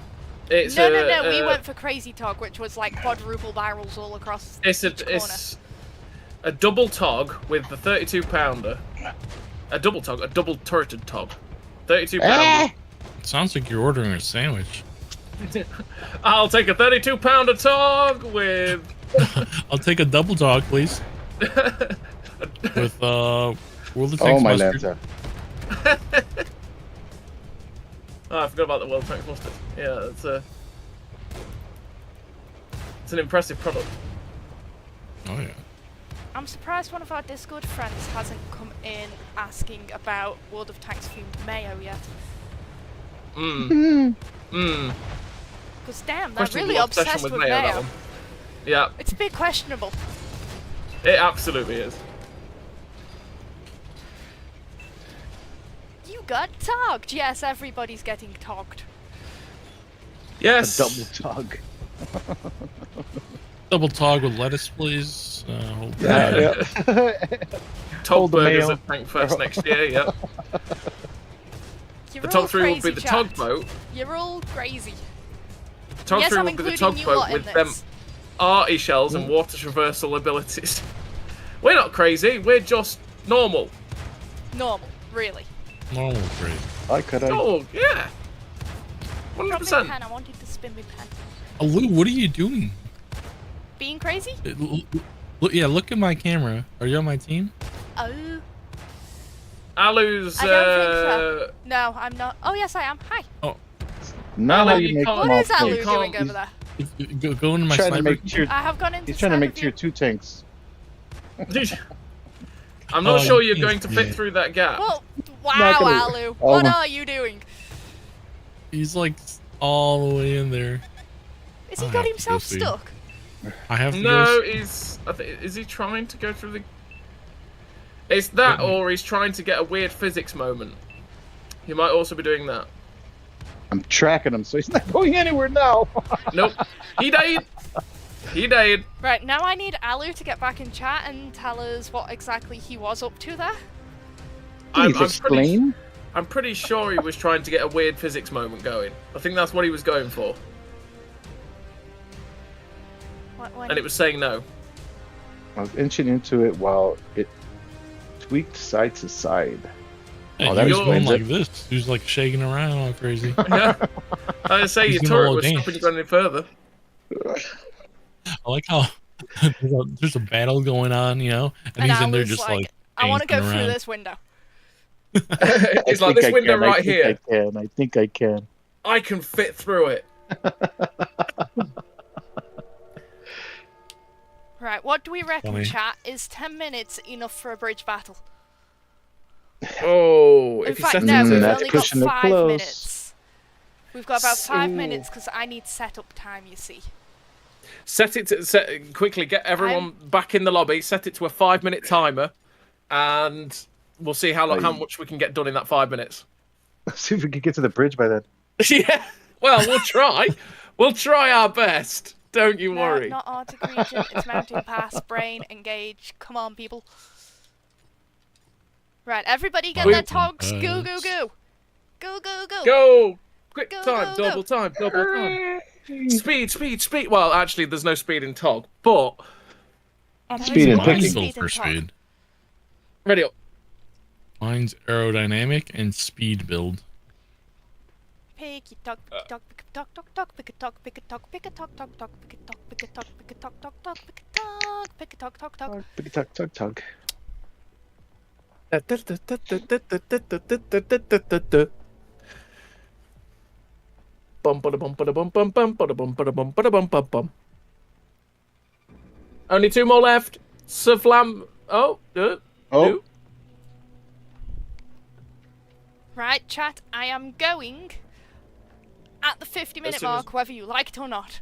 It's No, a, we went for Crazy Tog, which was like quadruple barrels all across It's each corner. a double Tog with the 32 pounder. A double Tog, a double turreted Tog. 32 pounder. It sounds like you're ordering a sandwich. I'll take a 32 pounder Tog with. I'll take a double dog, please. With World of Oh, Tanks my mustard. laptop. Oh, I forgot about the World Tanks Mustard. Yeah, it's an impressive product. Oh yeah. I'm surprised one of our Discord friends hasn't come in asking about World of Tanks themed mayo yet. Because damn, they're really obsessed with mayo. Yeah. It's a bit questionable. It absolutely is. You got togged. Yes, everybody's getting togged. Yes. A double tog. Double tog with lettuce, please. Yeah. Tog the burgers mayo. at Tankfest next year, yeah. You're The all Tog 3 will be crazy, the chat. tugboat. You're all crazy. Tog Yes, 3 I'm will be the including you lot tugboat in with them this. arty shells and water traversal abilities. We're not crazy, we're just normal. Normal, really. Normal great. Oh, yeah. Drop me a 100%. pen. I wanted to spin my pen. Oh, Lou, what are you doing? Being crazy? Look at my camera. Are you on my team? Oh. Alu's, I don't think so. No, I'm not. Oh, yes, I am. Hi. Now Alu, you you make can't- What small is Alu tanks. doing over there? Go into my Trying to sniper. make tier. I have gone into He's trying to make sniper tier view. 2 tanks. I'm not Oh, sure you you're can't going to see fit it. through that gap. Well, wow, Not gonna- Alu. Oh What my- are you doing? He's like all the way in there. Is he I got have to go himself see. stuck? I have to No, go. is he trying to go through the... It's that, or he's trying to get a weird physics moment. He might also be doing that. I'm tracking him, so he's not going anywhere now. Nope. He died. He died. Right, now I need Alu to get back in chat and tell us what exactly he was up to there. Please explain. I'm pretty sure he was trying to get a weird physics moment going. I think that's what he was going for. And it was saying no. I was inching into it while it tweaked side to side. Hey, Oh, that he was going explains like it. this. He was like shaking around all crazy. Yeah. I say He's your doing turret all was the stopping dance. you going any further. I like how there's a battle going on, you know, and he's in there Alu's just like I want to go dancing through around. this window. It's like I think this I window can, right here. I think I can. I can fit through it. Right, what do we reckon, Funny. chat? Is 10 minutes enough for a bridge battle? Oh, In if he fact, sets no, it we've to... that's only got pushing it 5 close. minutes. We've got about 5 So- minutes because I need setup time, you see. Quickly get everyone back in the lobby. Set it to a 5-minute timer, and we'll see how much we can get done in that 5 minutes. Let's see if we can get to the bridge by then. Yeah. Well, we'll try. We'll try our best. Don't you No, worry. not Arctic region. It's mountain pass. Brain, engage. Come on, people. Right, everybody get their togs. Go, go, go. Go, go, go. Go! Quick Go, time, go, go. double time, double time. Speed, speed, speed. Well, actually, there's no speed in Tog, but Speed and Mine's picking. still Speed for and talk. speed. ready up. Mine's aerodynamic and speed build. Pick a tog, pick a tog, pick a tog, tog, tog, pick a tog, pick a tog, pick a tog, tog, tog, pick a tog, pick a tog, pick a tog, tog, tog, pick a tog, pick a tog, tog, tog. Pick tug, tug, tug. Bum bada bum bada bum bum bum bada bum bada bum bada bum bum bum. Only 2 more left. Savlam. Oh, Oh, Right, chat, I am going at the 50-minute soon as- mark, whether you like it or not.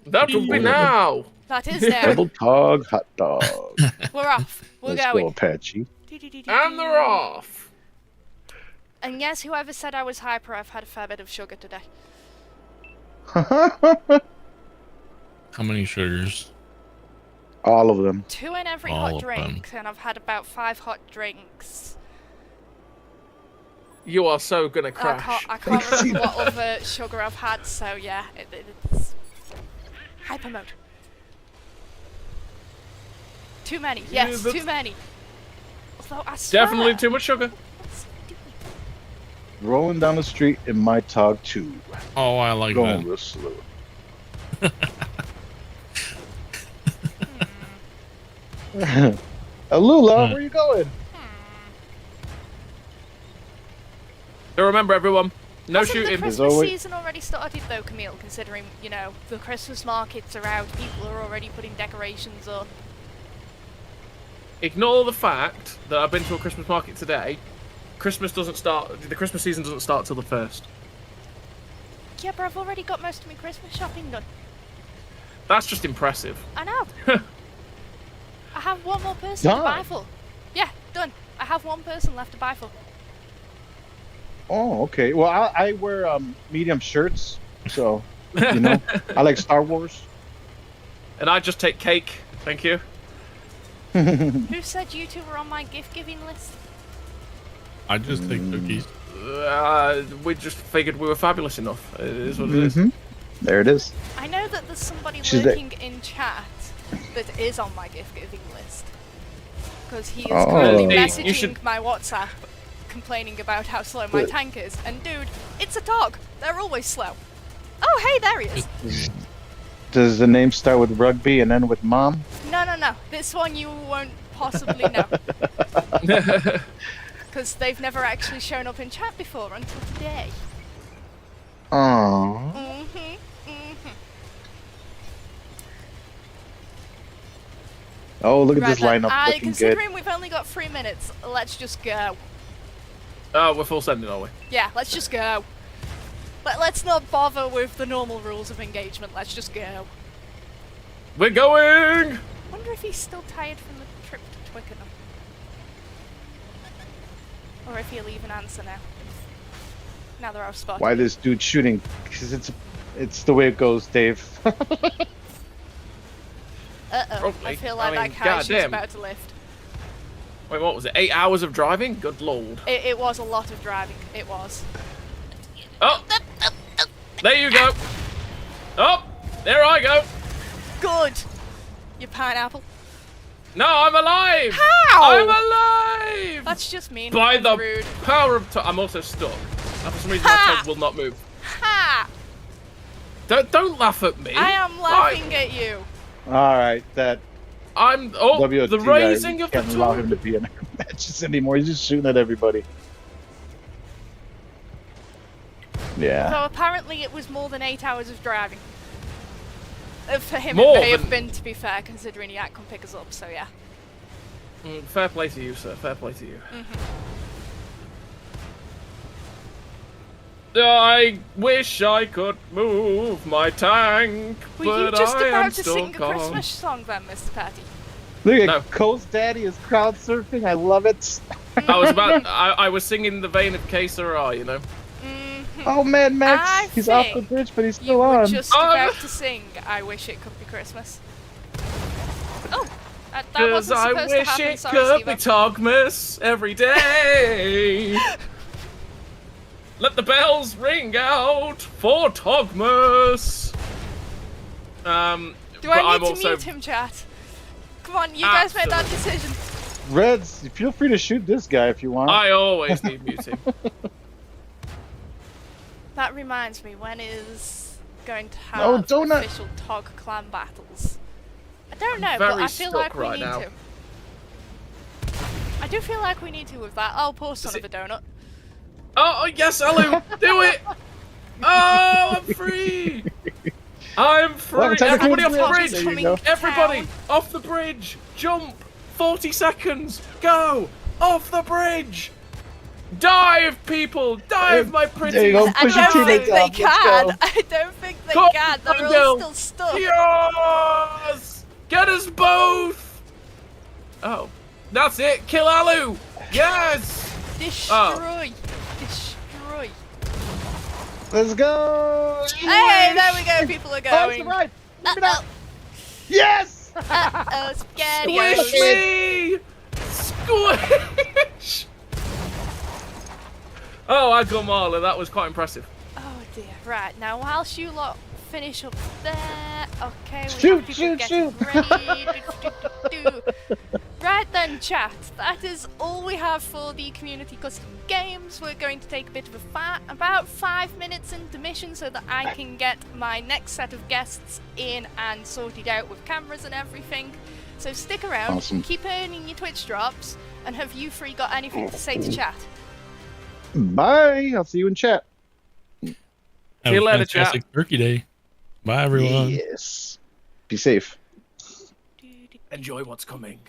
that will be now. That is now. double tog, hot dog. We're off. We're Let's go, going. Apache. And they're off. And yes, whoever said I was hyper, I've had a fair bit of sugar today. How many sugars? All of them. 2 in every All hot of drink, and I've had about 5 hot drinks. You are so gonna crash. I can't remember what other sugar I've had, so yeah, it's hyper mode. Too many, yes, that's- too many. Although I swear, Definitely too much sugar. what's he doing? Rolling down the street in my Tog 2. Oh, I like Going that. real slow. Alula, where you going? So remember, everyone, No Hasn't shooting. the Christmas always- season already started though, Camille, considering, you know, the Christmas markets are out, people are already putting decorations up. Ignore the fact that I've been to a Christmas market today. Christmas doesn't start. The Christmas season doesn't start till the 1st. Yeah, but I've already got most of my Christmas shopping done. That's just impressive. I know. I have one more person to buy Done. for. Yeah, done. I have one person left to buy for. Oh, okay. Well, I wear medium shirts, so you know I like Star Wars. And I just take cake. Thank you. Who said you two were on my gift-giving list? I just take cookies. We just figured we were fabulous enough. It is what it is. There it is. I know that there's somebody She's there. working in chat that is on my gift-giving list. Because he is Oh. currently You messaging should- my WhatsApp complaining about how slow my But- tank is. And dude, it's a Tog. They're always slow. Oh, hey, there he is. Does the name start with rugby and end with mom? No. This one you won't possibly know. Because they've never actually shown up in chat before until today. Oh. Oh, look at this then, lineup looking good. considering we've only got 3 minutes, let's just go. Oh, we're full sending, are we? Yeah, let's just go. Let's not bother with the normal rules of engagement. Let's just go. We're going! Wonder if he's still tired from the trip to Twickenham. Or if he'll even answer now. Now that I've spotted Why him. this dude shooting? Because it's the way it goes, Dave. Uh-oh, Probably. I feel I like mean, that couch is goddamn. about to lift. Wait, what was it? 8 hours of driving? Good lord. It was a lot of driving. It was. Oh! There you go! Oh! There I go! Good! You pineapple. No, I'm alive! How? I'm alive! That's just mean By and the rude. power of... I'm also stuck. And for some reason Ha! my legs will not move. Ha! Don't laugh at me. I am laughing at you. All right, that I'm... Oh, WoT the guy, raising you of the can't allow him tone. to be in our matches anymore. He's just shooting at everybody. Yeah. So apparently it was more than 8 hours of driving. For him More it may than- have been, to be fair, considering he can't come pick us up, so yeah. Fair play to you, sir. Fair play to you. I wish I could move my tank, Were but you just I am about to still sing a calm. Christmas song then, Mr. Patty? Look at No. Coast Daddy is crowd surfing. I love it. I was about. I was singing the vein of Que Sera, you know. Oh man, Max, I he's off the think bridge, but he's You still were on. just about to sing I Wish It Could Be Christmas. Oh! That Cause wasn't I supposed to wish happen, it sorry, could be Steve-O. Togmas every day. Let the bells ring out for Togmas. Do but I I'm need to also mute him, chat? Come on, you guys made that Absolutely. decision. Reds, feel free to shoot this guy if you want. I always need muting. That reminds me, when is going to have No, donut. official Tog clan battles? I don't know, I'm but very I feel stuck like we right need now. to. I do feel like we need to with that. I'll pour some Is of a donut. Oh yes, Alu, do it! Oh, I'm free! I'm free! Well, technically Everybody off it's the real. bridge! There you Coming go. Everybody down. off the bridge! Jump! 40 seconds! Go! Off the bridge! Dive, people! Dive, my pretty! There you go. I Push your don't think teammates they off, let's can. go. I don't think they Come can. They're on, all Bill. still stuck. Yes! Get us both! Oh. That's it! Kill Alu! Yes! Destroy. Destroy. Let's go. Hey, there we go. People are Oh, it's going. the right. Leave it up. Uh-oh. Yes. Uh-oh, spaghetti. Squish me! Squish! Oh, Agumala, that was quite impressive. Oh dear. Right, now whilst you lot finish up there, okay, we Shoot, have people shoot, getting shoot. ready. Do. Right then, chat, that is all we have for the community custom games. We're going to take a bit of about 5 minutes intermission so that I can get my next set of guests in and sorted out with cameras and everything. So stick around, Awesome. keep earning your Twitch drops, and have you three got anything to say to chat? Bye. I'll see you in chat. See you later, chat. fantastic Turkey Day. Bye, everyone. Yes. Be safe. Enjoy what's coming.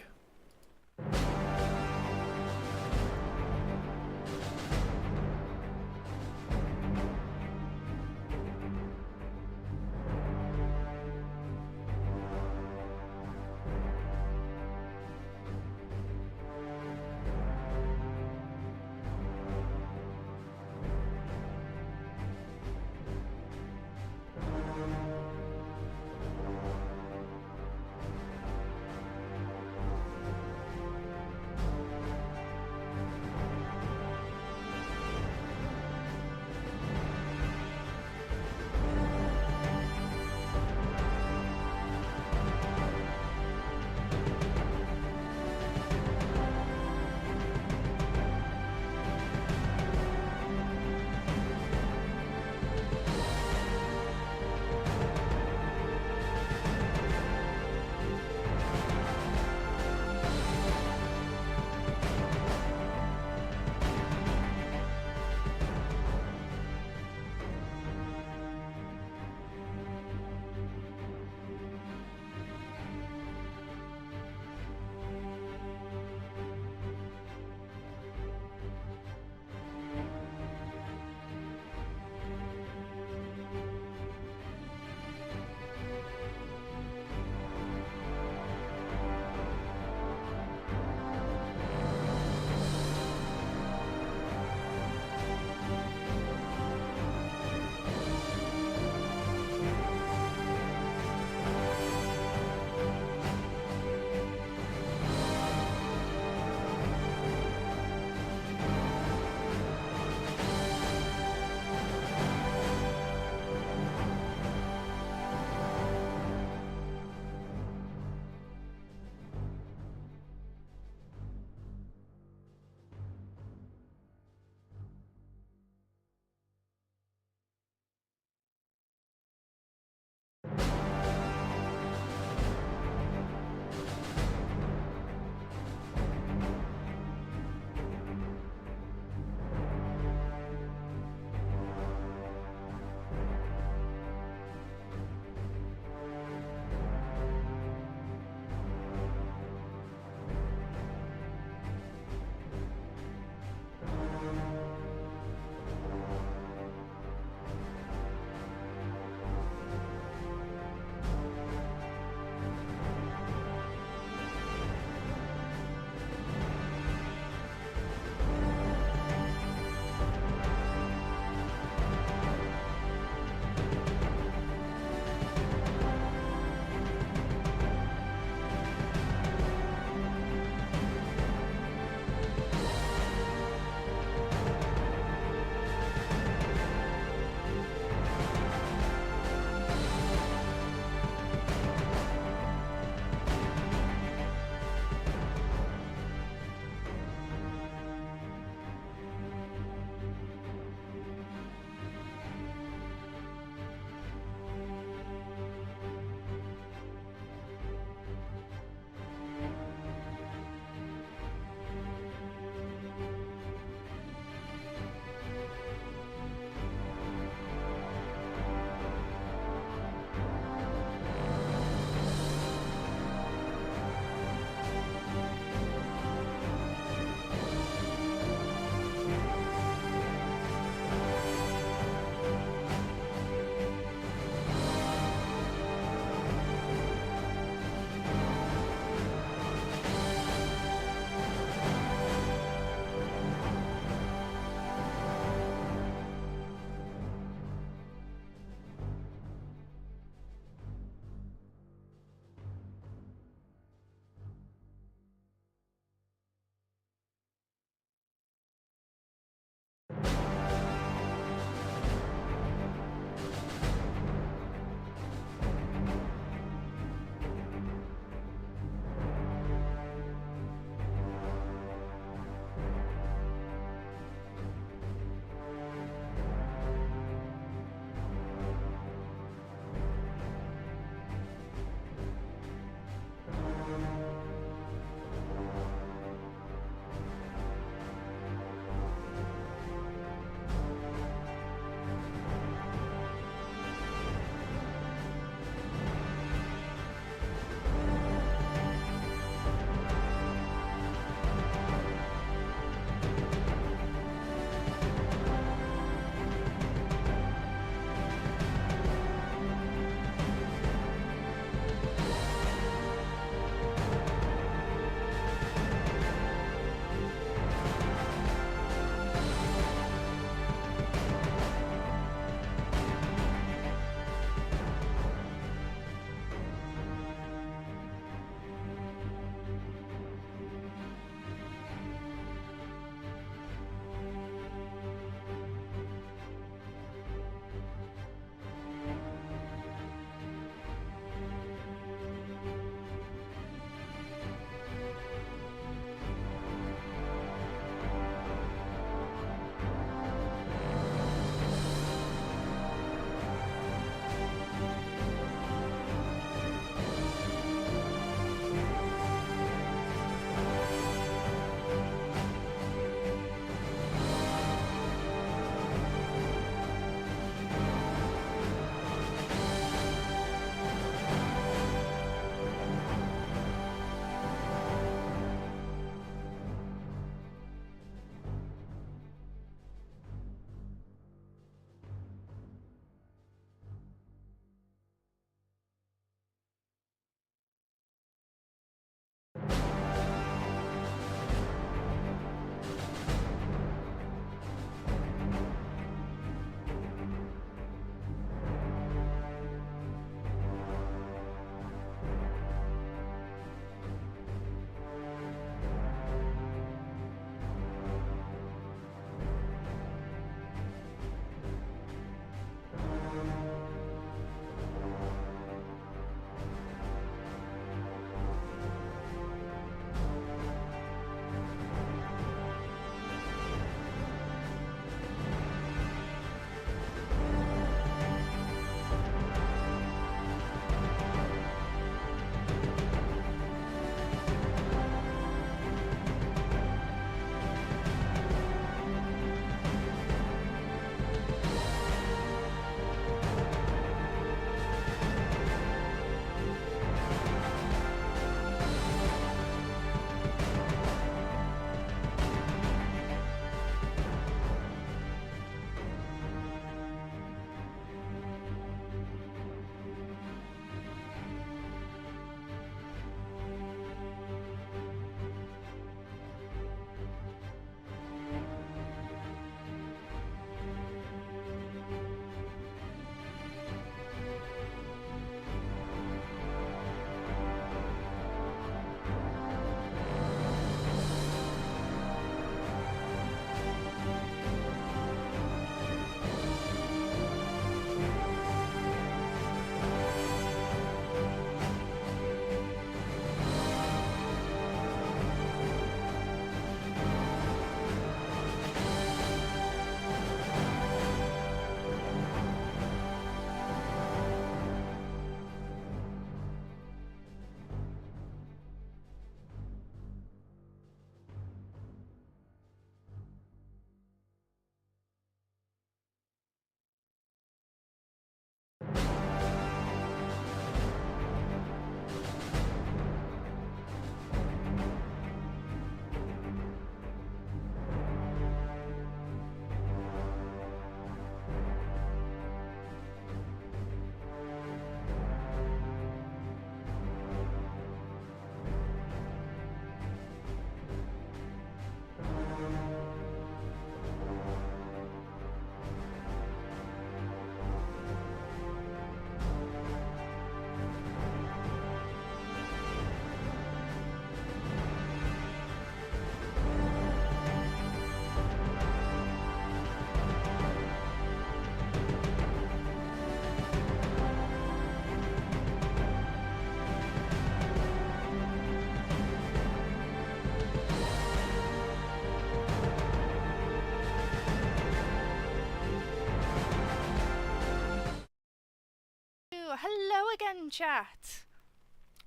hello again, chat.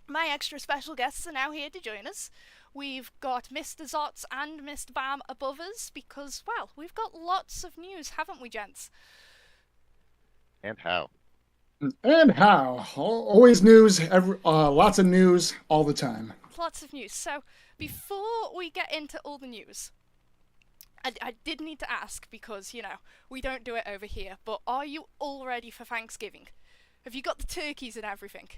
My extra special guests are now here to join us. We've got Mr. Zotz and Mr. Bam above us because, well, we've got lots of news, haven't we, gents? And how? And how? Always news, lots of news all the time. Lots of news. So, before we get into all the news, I did need to ask because, you know, we don't do it over here, but are you all ready for Thanksgiving? Have you got the turkeys and everything?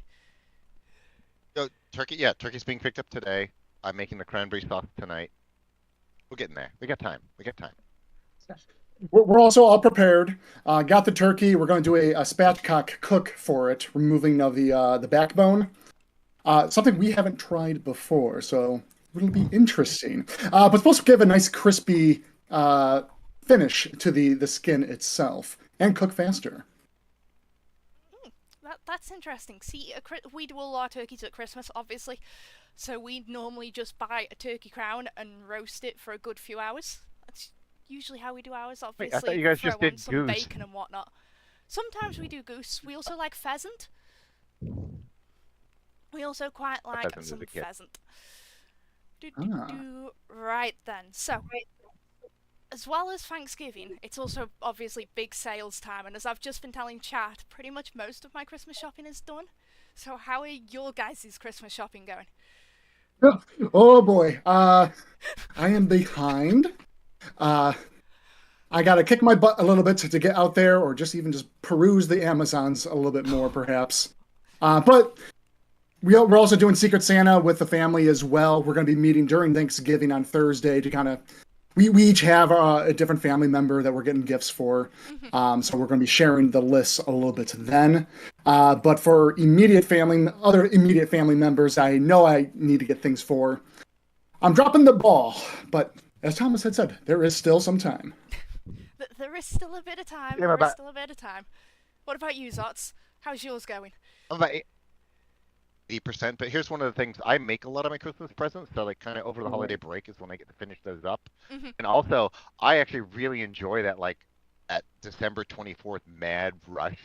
Oh, turkey. Yeah, turkey's being picked up today. I'm making the cranberry sauce tonight. We're getting there. We got time. We're also all prepared. Got the turkey. We're going to do a spatchcock cook for it, removing of the backbone. Something we haven't tried before, so it'll be interesting. But supposed to give a nice crispy finish to the skin itself and cook faster. That's interesting. See, we do all our turkeys at Christmas, obviously. So we normally just buy a turkey crown and roast it for a good few hours. That's usually how we do ours, obviously. Wait, I thought you guys throw just did on some goose. bacon and whatnot. Sometimes we do goose. We also like pheasant. We also quite like Pheasant is some a kid. pheasant. Right then. So, as well as Thanksgiving, it's also obviously big sales time, and as I've just been telling chat, pretty much most of my Christmas shopping is done. So how are your guys' Christmas shopping going? Oh boy, I am behind. I gotta kick my butt a little bit to get out there, or just peruse the Amazons a little bit more, perhaps. But we're also doing Secret Santa with the family as well. We're going to be meeting during Thanksgiving on Thursday to kind of. We each have a different family member that we're getting gifts for, so we're going to be sharing the lists a little bit then. But for other immediate family members, I know I need to get things for. I'm dropping the ball, but as Thomas had said, there is still some time. There is still a bit of time. Yeah, There is still a bit of time. What about you, Zotz? How's yours going? I'm about 80%, but here's one of the things. I make a lot of my Christmas presents, so like kind of over the holiday break is when I get to finish those up. And also, I actually really enjoy that, like, at December 24th mad rush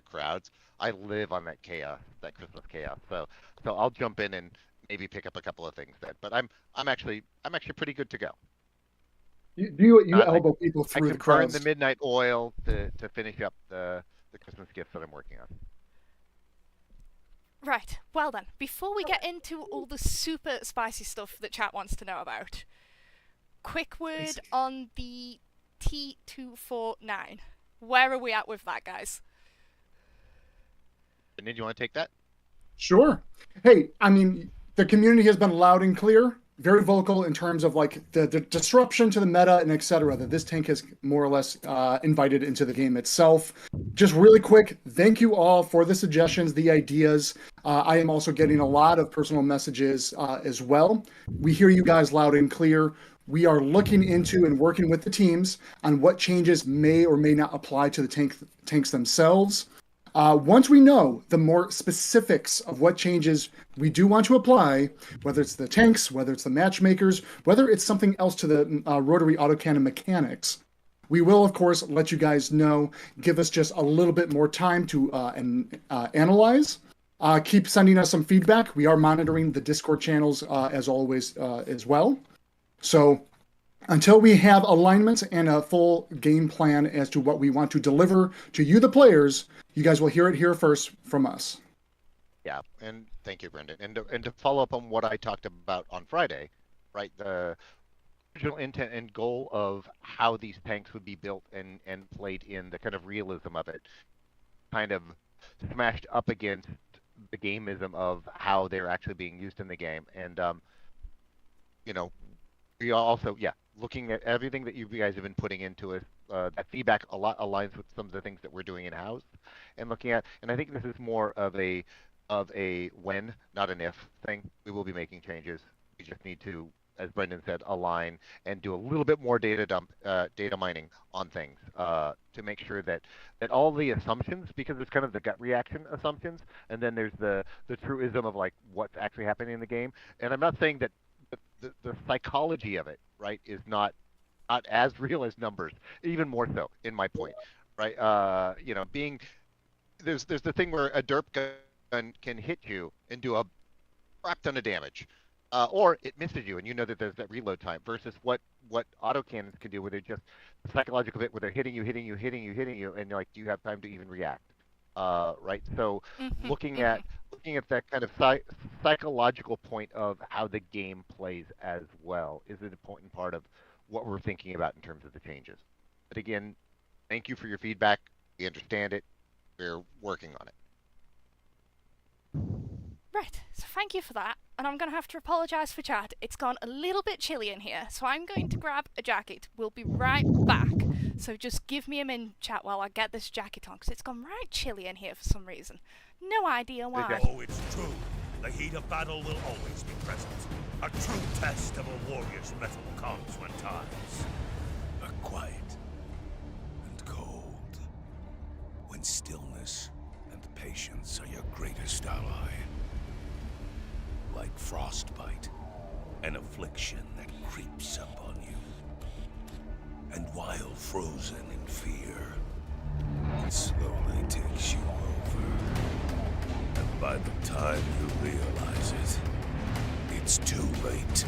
crowds. I live on that chaos, that Christmas chaos. So I'll jump in and maybe pick up a couple of things then. But I'm actually pretty good to go. You elbow people I through can the burn crowds. the midnight oil to finish up the Christmas gifts that I'm working on. Right, well then, before we get into all the super spicy stuff that chat wants to know about, quick word on the T249. Where are we at with that, guys? And did you want to take that? Sure. Hey, I mean, the community has been loud and clear, very vocal in terms of like the disruption to the meta and etc. that this tank has more or less invited into the game itself. Just really quick, thank you all for the suggestions, the ideas. I am also getting a lot of personal messages as well. We hear you guys loud and clear. We are looking into and working with the teams on what changes may or may not apply to the tanks themselves. Once we know the more specifics of what changes we do want to apply, whether it's the tanks, whether it's the matchmakers, whether it's something else to the rotary autocannon mechanics, we will, of course, let you guys know. Give us just a little bit more time to analyze. Keep sending us some feedback. We are monitoring the Discord channels as always as well. So until we have alignments and a full game plan as to what we want to deliver to you, the players, you guys will hear it here first from us. Yeah, and thank you, Brendan. And to follow up on what I talked about on Friday, right? The original intent and goal of how these tanks would be built and played in, the kind of realism of it, kind of smashed up against the gameism of how they're actually being used in the game. And we also, looking at everything that you guys have been putting into it, that feedback a lot aligns with some of the things that we're doing in house and looking at. And I think this is more of a when, not an if thing. We will be making changes. We just need to, as Brendan said, align and do a little bit more data mining on things to make sure that all the assumptions, because it's kind of the gut reaction assumptions, and then there's the truism of like what's actually happening in the game. And I'm not saying that the psychology of it, right, is not as real as numbers, even more so in my point, right? Being there's the thing where a derp gun can hit you and do a crap ton of damage, or it misses you, and you know that there's that reload time. Versus what autocannons can do, where they're just the psychological bit, where they're hitting you, and you're like, do you have time to even react? Right. So looking at that kind of psychological point of how the game plays as well is an important part of what we're thinking about in terms of the changes. But again, thank you for your feedback. We understand it. We're working on it. Right, so thank you for that, and I'm going to have to apologise for chat. It's gone a little bit chilly in here, so I'm going to grab a jacket. We'll be right back, so just give me a minute, chat, while I get this jacket on, because it's gone right chilly in here for some reason. No idea why. Oh, it's true. The heat of battle will always be present. A true test of a warrior's mettle comes when times are quiet and cold. When stillness and patience are your greatest ally. Like frostbite, an affliction that creeps up on you. And while frozen in fear, it slowly takes you over. And by the time you realize it, it's too late.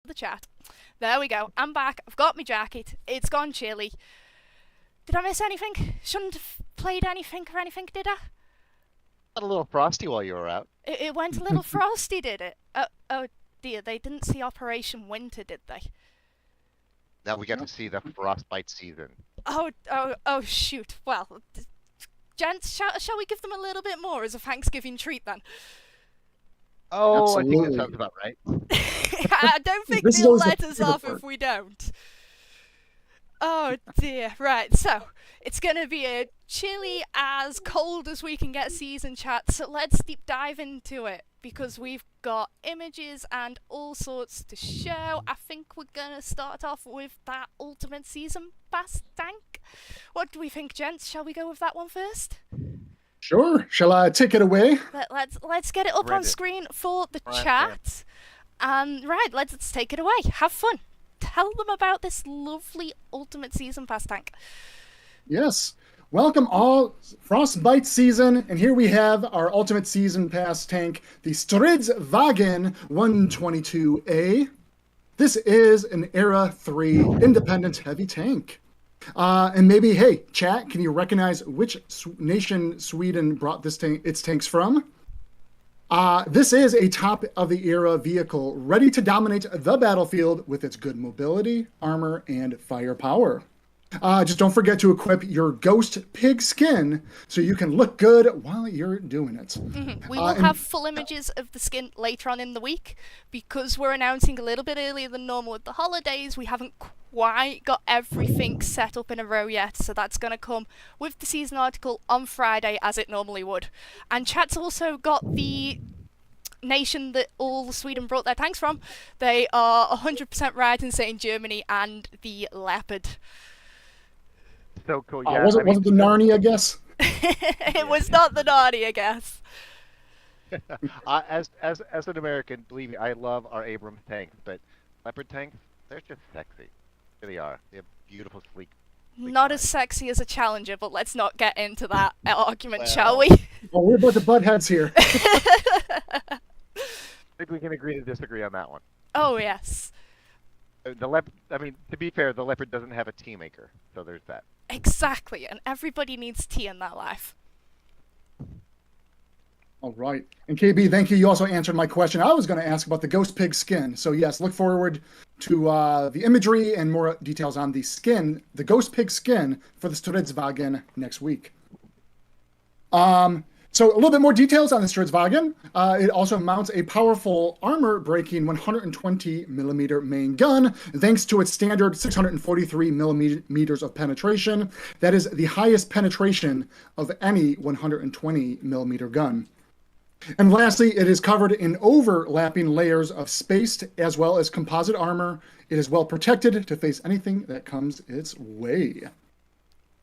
The chat. There we go. I'm back. I've got my jacket. It's gone chilly. Did I miss anything? Shouldn't have played anything or anything, did I? Got a little frosty while you were out. It went a little frosty, did it? Oh dear, they didn't see Operation Winter, did they? Now we get to see the frostbite season. Oh, shoot. Well, gents, shall we give them a little bit more as a Thanksgiving treat then? Oh, Absolutely. I think that sounds about right. I don't think This is they'll always the let us favorite off part. if we don't. Oh dear, right, so it's going to be a chilly as cold as we can get season, chat, so let's deep dive into it, because we've got images and all sorts to show. I think we're going to start off with that Ultimate Season Pass tank. What do we think, gents? Shall we go with that one first? Sure. Shall I take it away? Let's get it up on Ready. screen for the Right, chat. Right, let's take it away. Have fun. Tell them about this lovely Ultimate Season Pass tank. Yes. Welcome all Frostbite season, and here we have our Ultimate Season Pass tank, the Stridsvagen 122A. This is an Era 3 independent heavy tank. And maybe, hey, chat, can you recognize which nation Sweden brought its tanks from? This is a top-of-the-era vehicle ready to dominate the battlefield with its good mobility, armor, and firepower. Just don't forget to equip your ghost pig skin so you can look good while you're doing it. We will have full images of the skin later on in the week because we're announcing a little bit earlier than normal with the holidays. We haven't quite got everything set up in a row yet, so that's going to come with the season article on Friday as it normally would. And chat's also got the nation that all Sweden brought their tanks from. They are 100% right in saying Germany and the Leopard. So cool. Yeah, was it the Narnia, I guess? It was not the Narnia, I guess. As an American, believe me, I love our Abrams tanks, but Leopard tanks, they're just sexy. They are. They have beautiful, sleek. Not as sexy as a Challenger, but let's not get into that argument, shall we? Well, we're about to butt heads here. I think we can agree to disagree on that one. Oh, yes. The Leopard, I mean, to be fair, the Leopard doesn't have a tea maker, so there's that. Exactly, and everybody needs tea in their life. All right. And KB, thank you. You also answered my question. I was going to ask about the ghost pig skin. So yes, look forward to the imagery and more details on the skin, the ghost pig skin for the Stridswagen next week. So a little bit more details on the Stridswagen. It also mounts a powerful armor-breaking 120mm main gun, thanks to its standard 643mm of penetration. That is the highest penetration of any 120mm gun. And lastly, it is covered in overlapping layers of spaced as well as composite armor. It is well protected to face anything that comes its way.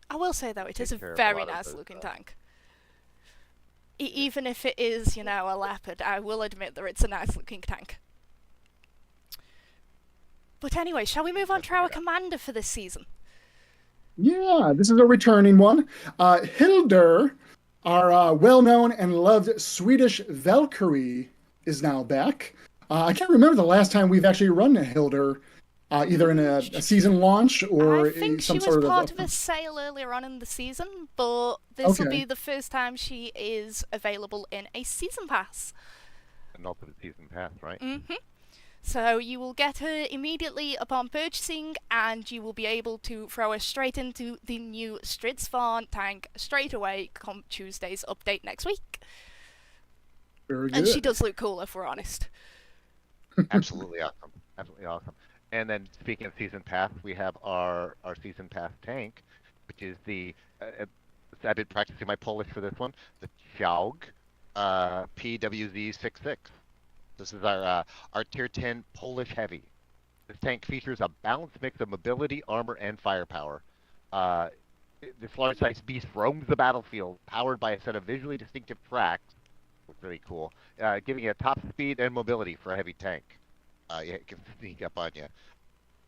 I will say, though, it is a very nice-looking tank. Even if it is, you know, a Leopard, I will admit that it's a nice-looking tank. But anyway, shall we move on to our commander for this season? Yeah, this is a returning one. Hildur, our well-known and loved Swedish Valkyrie, is now back. I can't remember the last time we've actually run a Hildur, either in a season launch or I think some she sort was of part of a sale earlier on in the season, but this will be the first time she is available in a season pass. And also the season pass, right? Mm-hmm. So you will get her immediately upon purchasing, and you will be able to throw her straight into the new Stridsvarn tank straight away come Tuesday's update next week. Very good. And she does look cool, if we're honest. Absolutely awesome. Absolutely awesome. And then speaking of season pass, we have our season pass tank, which is the I've been practicing my Polish for this one, the Tog PWZ-66. This is our tier 10 Polish heavy. This tank features a balanced mix of mobility, armor, and firepower. This large-sized beast roams the battlefield, powered by a set of visually distinctive tracks, which is really cool, giving it top speed and mobility for a heavy tank. Yeah, it can sneak up on you.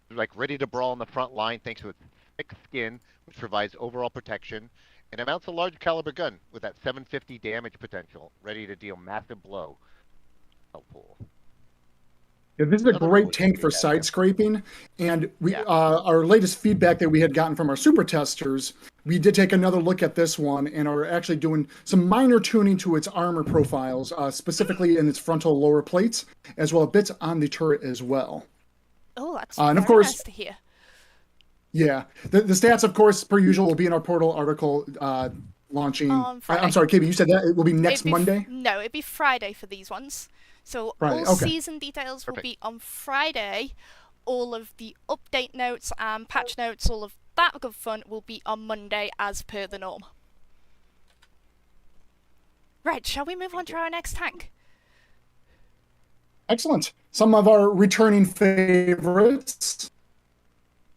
They're like ready to brawl on the front line thanks to its thick skin, which provides overall protection, and it mounts a large caliber gun with that 750 damage potential, ready to deal massive blow. Helpful. Yeah, this is a great tank for side scraping, and we our latest feedback that we had gotten from our super testers, we did take another look at this one and are actually doing some minor tuning to its armor profiles, specifically in its frontal lower plates, as well as bits on the turret as well. Oh, that's and of very course, nice to hear. Yeah, the stats, of course, per usual, will be in our portal article launching. I'm sorry, KB, you said that it will be next Monday? No, it'd be Friday for these ones. So Friday, all season details will be on Friday. All of the update notes and patch notes, all of that good fun will be on Monday as per the norm. Right, shall we move on to our next tank? Excellent. Some of our returning favorites.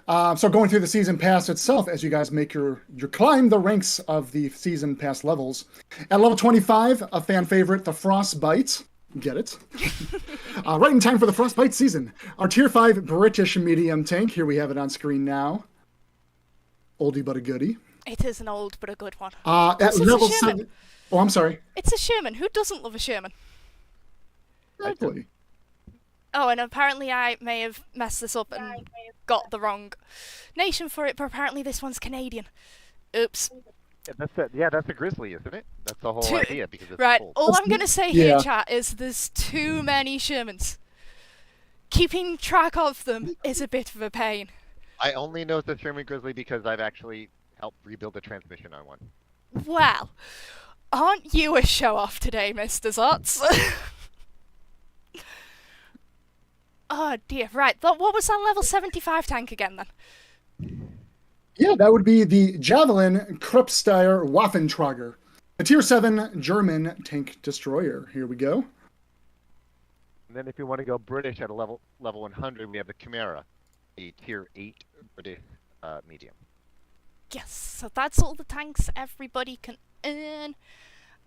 So going through the season pass itself, as you guys make your climb the ranks of the season pass levels. At level 25, a fan favorite, the Frostbite. Get it? Right in time for the Frostbite season. Our tier 5 British medium tank. Here we have it on screen now. Oldie but a goodie. It is an old but a good one. At level 7. Oh, I'm sorry. It's a Sherman. Who doesn't love a Sherman? Exactly. Oh, and apparently I may have messed this up and got the wrong nation for it, but apparently this one's Canadian. Oops. That's a grizzly, isn't it? That's the whole Two- idea because it's Right, cold. all I'm going to say here, Yeah. chat, is there's too many Shermans. Keeping track of them is a bit of a pain. I only know it's a Sherman Grizzly because I've actually helped rebuild the transmission on one. Well, aren't you a show-off today, Mr. Zotz? Oh dear, right, what was that level 75 tank again then? Yeah, that would be the Javelin Kruppsteier Waffentrager, a Tier 7 German tank destroyer. Here we go. And then if you want to go British at a level 100, we have the Chimera, a Tier 8 British medium. Yes, so that's all the tanks everybody can earn.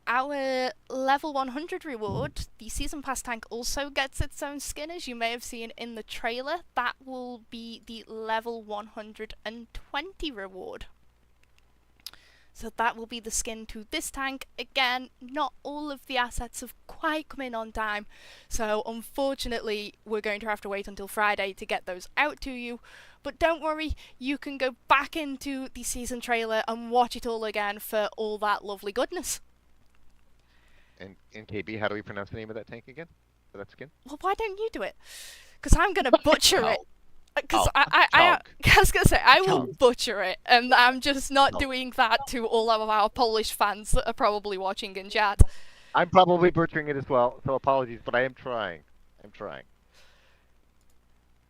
Our level 100 reward, the Season Pass tank, also gets its own skin, as you may have seen in the trailer. That will be the level 120 reward. So that will be the skin to this tank. Again, not all of the assets have quite come in on time, so unfortunately we're going to have to wait until Friday to get those out to you. But don't worry, you can go back into the season trailer and watch it all again for all that lovely goodness. And KB, how do we pronounce the name of that tank again? For that skin? Well, why don't you do it? Because I'm going to butcher it. Because Oh, I was going to say, I will Tog. butcher it, and I'm just not Oh. doing that to all of our Polish fans that are probably watching in chat. I'm probably butchering it as well, so apologies, but I am trying. I'm trying.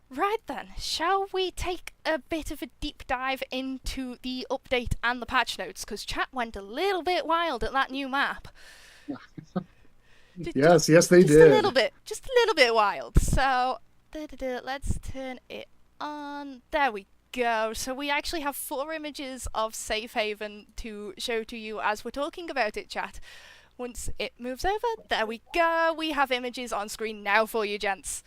Right then, shall we take a bit of a deep dive into the update and the patch notes? Because chat went a little bit wild at that new map. Yes, they just did. Just a little bit wild. So, let's turn it on. There we go. So we actually have 4 images of Safe Haven to show to you as we're talking about it, chat. Once it moves over, there we go. We have images on screen now for you, gents.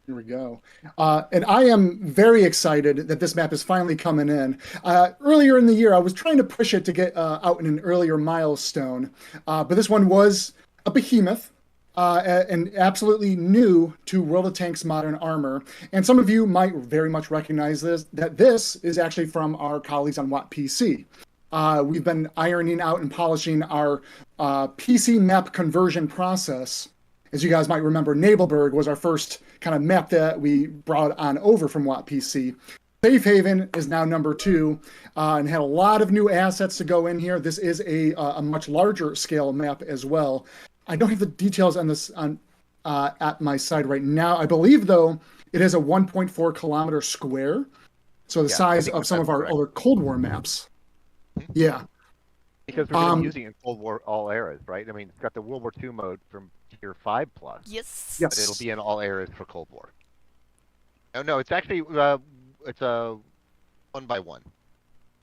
Here we go. And I am very excited that this map is finally coming in. Earlier in the year, I was trying to push it to get out in an earlier milestone, but this one was a behemoth and absolutely new to World of Tanks Modern Armor. And some of you might very much recognize that this is actually from our colleagues on WoT PC. We've been ironing out and polishing our PC map conversion process. As you guys might remember, Navelberg was our first kind of map that we brought on over from WoT PC. Safe Haven is now number 2 and had a lot of new assets to go in here. This is a much larger scale map as well. I don't have the details on this at my side right now. I believe, though, it is a 1.4 kilometer square, so the size of some of our other Cold War maps. Yeah. Because we're going to be using it in Cold War all eras, right? I mean, it's got the World War II mode from Tier 5 plus. Yes. Yes. But it'll be in all eras for Cold War. Oh, no, it's actually, it's a 1x1.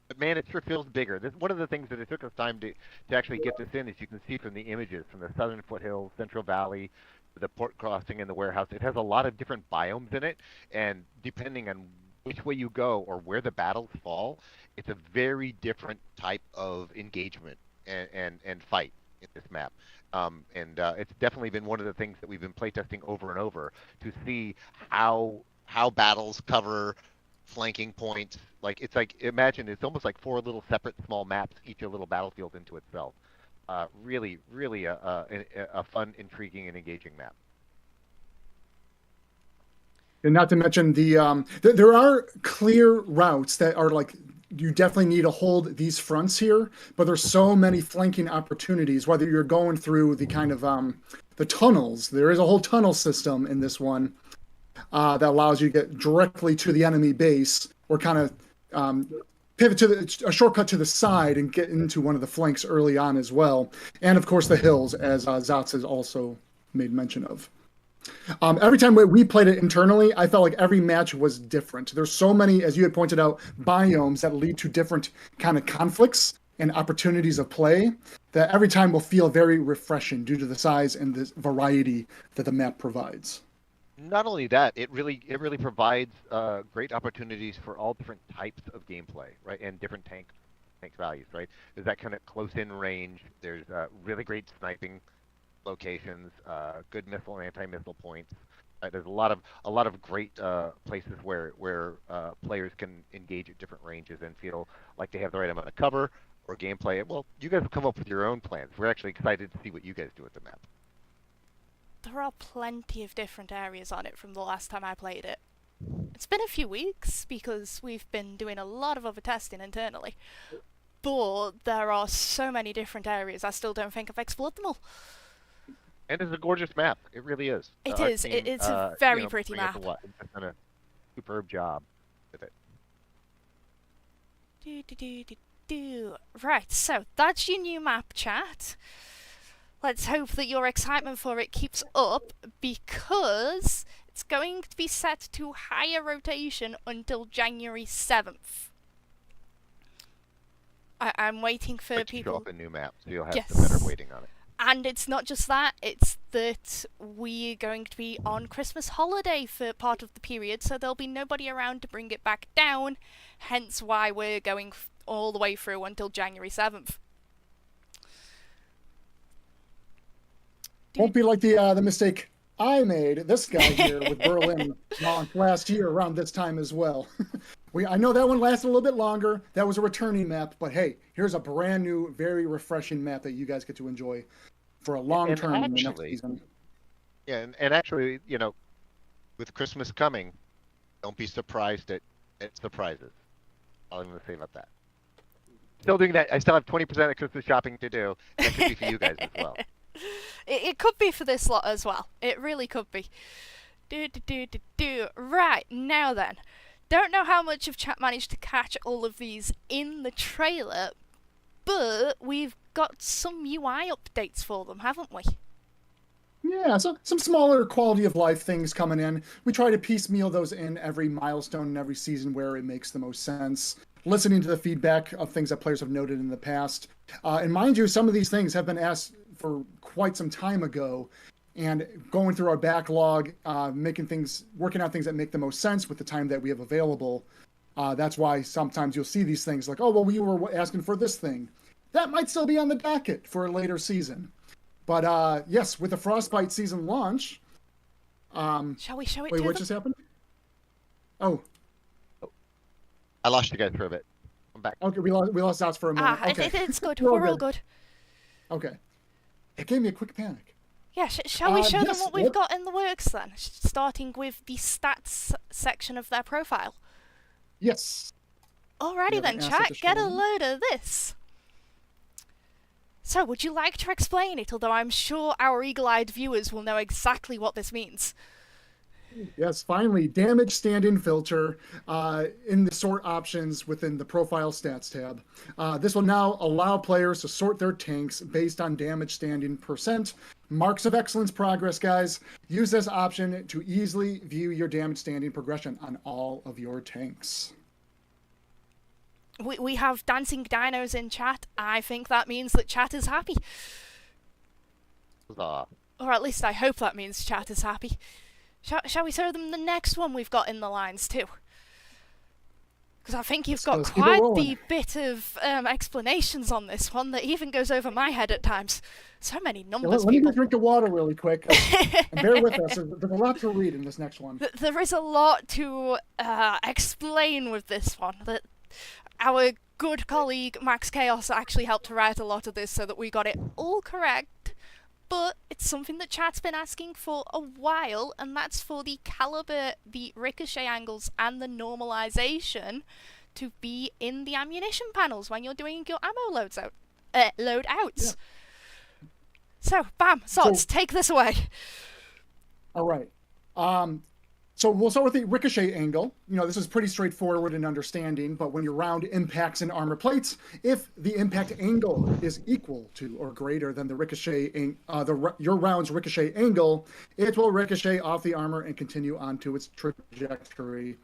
But man, it sure feels bigger. This one of the things that it took us time to actually get this in, as you can see from the images, from the southern foothills, Central Valley, the port crossing, and the warehouse. It has a lot of different biomes in it, and depending on which way you go or where the battles fall, it's a very different type of engagement and fight in this map. It's definitely been one of the things that we've been playtesting over and over to see how battles cover flanking points. Imagine it's almost like 4 little separate small maps, each a little battlefield into itself. Really a fun, intriguing, and engaging map. And not to mention there are clear routes that are like, you definitely need to hold these fronts here, but there's so many flanking opportunities, whether you're going through the kind of the tunnels. There is a whole tunnel system in this one that allows you to get directly to the enemy base, or kind of pivot to a shortcut to the side and get into one of the flanks early on as well. And of course the hills, as Zotz has also made mention of. Every time we played it internally, I felt like every match was different. There's so many, as you had pointed out, biomes that lead to different kind of conflicts and opportunities of play that every time will feel very refreshing due to the size and the variety that the map provides. Not only that, it really provides great opportunities for all different types of gameplay, right? And different tank values, right? There's that kind of close-in range. There's really great sniping locations, good missile and anti-missile points. There's a lot of great places where players can engage at different ranges and feel like they have the right amount of cover or gameplay. Well, you guys have come up with your own plans. We're actually excited to see what you guys do with the map. There are plenty of different areas on it from the last time I played it. It's been a few weeks because we've been doing a lot of other testing internally. But there are so many different areas, I still don't think I've explored them all. And it's a gorgeous map. It really is. It is. It's a very pretty bring up map. a lot. It's done a superb job with it. Right, so that's your new map, chat. Let's hope that your excitement for it keeps up, because it's going to be set to higher rotation until January 7th. I'm waiting for But people... show up a new map, so you'll have Yes. some better waiting on it. And it's not just that, it's that we're going to be on Christmas holiday for part of the period, so there'll be nobody around to bring it back down, hence why we're going all the way through until January 7th. Won't be like the mistake I made, this guy here with Berlin last year around this time as well. I know that one lasted a little bit longer. That was a returning map, but hey, here's a brand new, very refreshing map that you guys get to enjoy for a long term in the next season. Yeah, and actually, with Christmas coming, don't be surprised at surprises. All I'm going to say about that. Still doing that. I still have 20% of Christmas shopping to do. That could be for you guys as well. It could be for this lot as well. It really could be. Right, now then. Don't know how much of chat managed to catch all of these in the trailer, but we've got some UI updates for them, haven't we? Yeah, so some smaller quality of life things coming in. We try to piecemeal those in every milestone and every season where it makes the most sense. Listening to the feedback of things that players have noted in the past. And mind you, some of these things have been asked for quite some time ago. And going through our backlog, working out things that make the most sense with the time that we have available. That's why sometimes you'll see these things like, oh, well, we were asking for this thing. That might still be on the docket for a later season. But yes, with the Frostbite season launch. Shall we show it wait, to what them? just happened? Oh. I lost you guys for a bit. I'm back. Okay, we lost Dots for a minute. Okay. It's good. We're all We're all good. Okay. It gave me a quick panic. Yeah, shall we show them yes, what we've got in the works then? Starting with the stats section of their profile. Yes. Alrighty then, chat, get a load of this. So, would you like to explain it? Although I'm sure our eagle-eyed viewers will know exactly what this means. Yes, finally, damage stand-in filter in the sort options within the profile stats tab. This will now allow players to sort their tanks based on damage stand-in %. Marks of excellence progress, guys. Use this option to easily view your damage stand-in progression on all of your tanks. We have dancing dinos in chat. I think that means that chat is happy. Huzzah. Or at least I hope that means chat is happy. Shall we show them the next one we've got in the lines too? Because I think you've got quite the bit of explanations on this one that even goes over my head at times. So many numbers, Let me just drink the water really quick. And bear with us. There's a lot to read in this next one. There is a lot to explain with this one. That our good colleague Max Chaos actually helped to write a lot of this so that we got it all correct. But it's something that chat's been asking for a while, and that's for the caliber, the ricochet angles, and the normalization to be in the ammunition panels when you're doing your ammo loadouts. Yeah. So, bam, Sots, take this away. All right. So we'll start with the ricochet angle. This is pretty straightforward in understanding, but when your round impacts in armor plates, if the impact angle is equal to or greater than the ricochet, your round's ricochet angle, it will ricochet off the armor and continue onto its trajectory.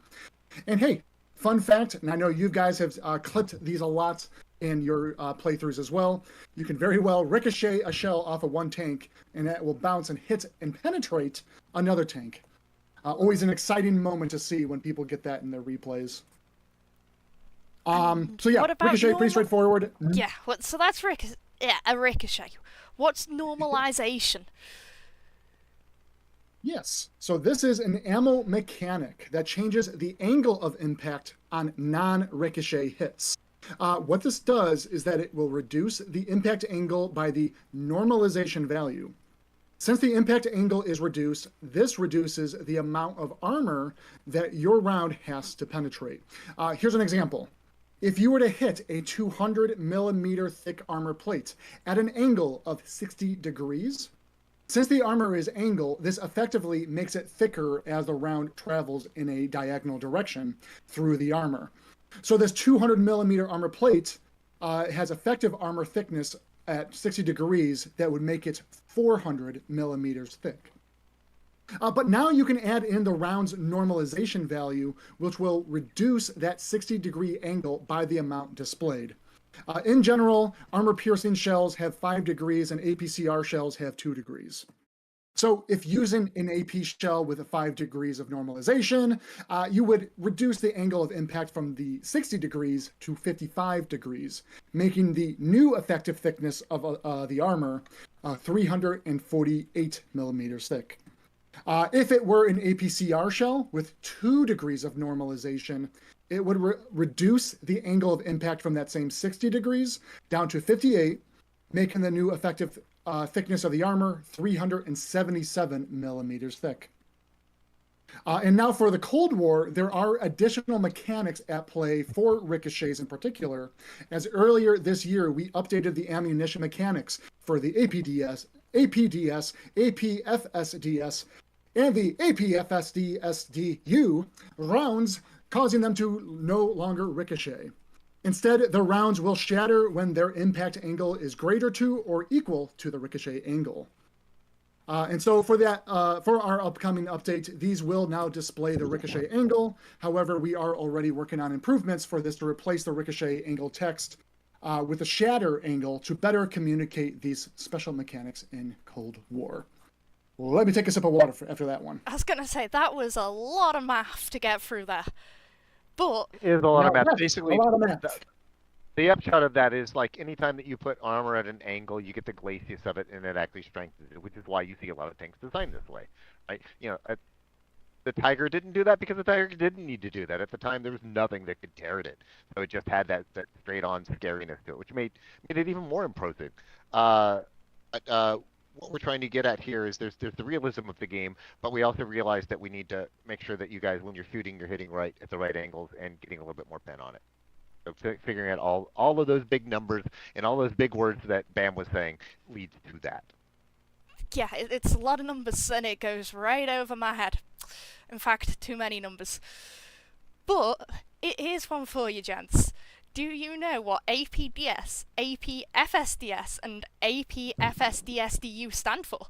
And hey, fun fact, and I know you guys have clipped these a lot in your playthroughs as well, you can very well ricochet a shell off of one tank, and that will bounce and hit and penetrate another tank. Always an exciting moment to see when people get that in their replays. So yeah, ricochet, pretty straightforward. Yeah, so that's a ricochet. What's normalization? Yes. So this is an ammo mechanic that changes the angle of impact on non-ricochet hits. What this does is that it will reduce the impact angle by the normalization value. Since the impact angle is reduced, this reduces the amount of armor that your round has to penetrate. Here's an example. If you were to hit a 200 millimeter thick armor plate at an angle of 60 degrees, since the armor is angle, this effectively makes it thicker as the round travels in a diagonal direction through the armor. So this 200 millimeter armor plate has effective armor thickness at 60 degrees that would make it 400 millimeters thick. But now you can add in the round's normalization value, which will reduce that 60-degree angle by the amount displayed. In general, armor-piercing shells have 5 degrees and APCR shells have 2 degrees. So if using an AP shell with 5 degrees of normalization, you would reduce the angle of impact from the 60 degrees to 55 degrees, making the new effective thickness of the armor 348 millimeters thick. If it were an APCR shell with 2 degrees of normalization, it would reduce the angle of impact from that same 60 degrees down to 58, making the new effective thickness of the armor 377 millimeters thick. And now for the Cold War, there are additional mechanics at play for ricochets in particular, as earlier this year we updated the ammunition mechanics for the APDS, APFSDS, and the APFSD-SDU rounds, causing them to no longer ricochet. Instead, the rounds will shatter when their impact angle is greater to or equal to the ricochet angle. And so for that, for our upcoming update, these will now display the ricochet angle. However, we are already working on improvements for this to replace the ricochet angle text with the shatter angle to better communicate these special mechanics in Cold War. Well, let me take a sip of water after that one. I was going to say, that was a lot of math to get through there. But It is a lot of math. Yes, Basically, a lot of math. the upshot of that is like anytime that you put armor at an angle, you get the glacis of it, and it actually strengthens it, which is why you see a lot of tanks designed this way, right? You know, the Tiger didn't do that because the Tiger didn't need to do that. At the time, there was nothing that could tear it, so it just had that straight-on scariness to it, which made it even more impressive. What we're trying to get at here is there's the realism of the game, but we also realize that we need to make sure that you guys, when you're shooting, you're hitting right at the right angles and getting a little bit more pen on it. So figuring out all of those big numbers and all those big words that Bam was saying leads to that. yeah, it's a lot of numbers and it goes right over my head. In fact, too many numbers. But it is one for you, gents. Do you know what APDS, APFSDS, and APFSDSDU stand for?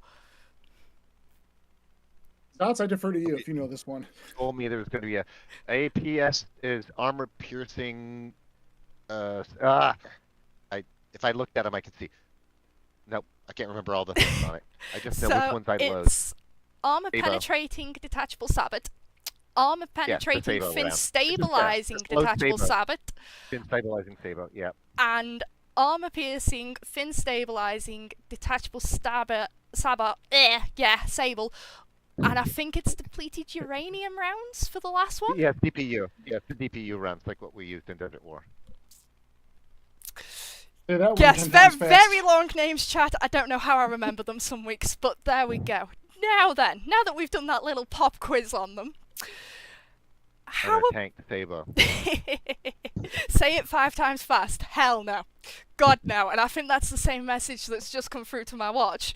Dots, I defer to you if you know this one. You told me there was going to be a APS is armor piercing. If I looked at them, I could see. Nope, I can't remember all the things on it. I just know which ones I load. It's armor penetrating detachable sabot, armor penetrating fin stabilizing detachable sabot, Fin stabilizing sabot, yeah. and armor piercing fin stabilizing detachable sabot. Sable. And I think it's depleted uranium rounds for the last one. Yeah, DPU. Yeah, the DPU rounds like what we used in Desert War. Yeah, yes, very long names, chat. I don't know how I remember them some weeks, but there we go. Now then, now that we've done that little pop quiz on them, how tank Sabo. Say it 5 times fast. Hell no. God no. And I think that's the same message that's just come through to my watch.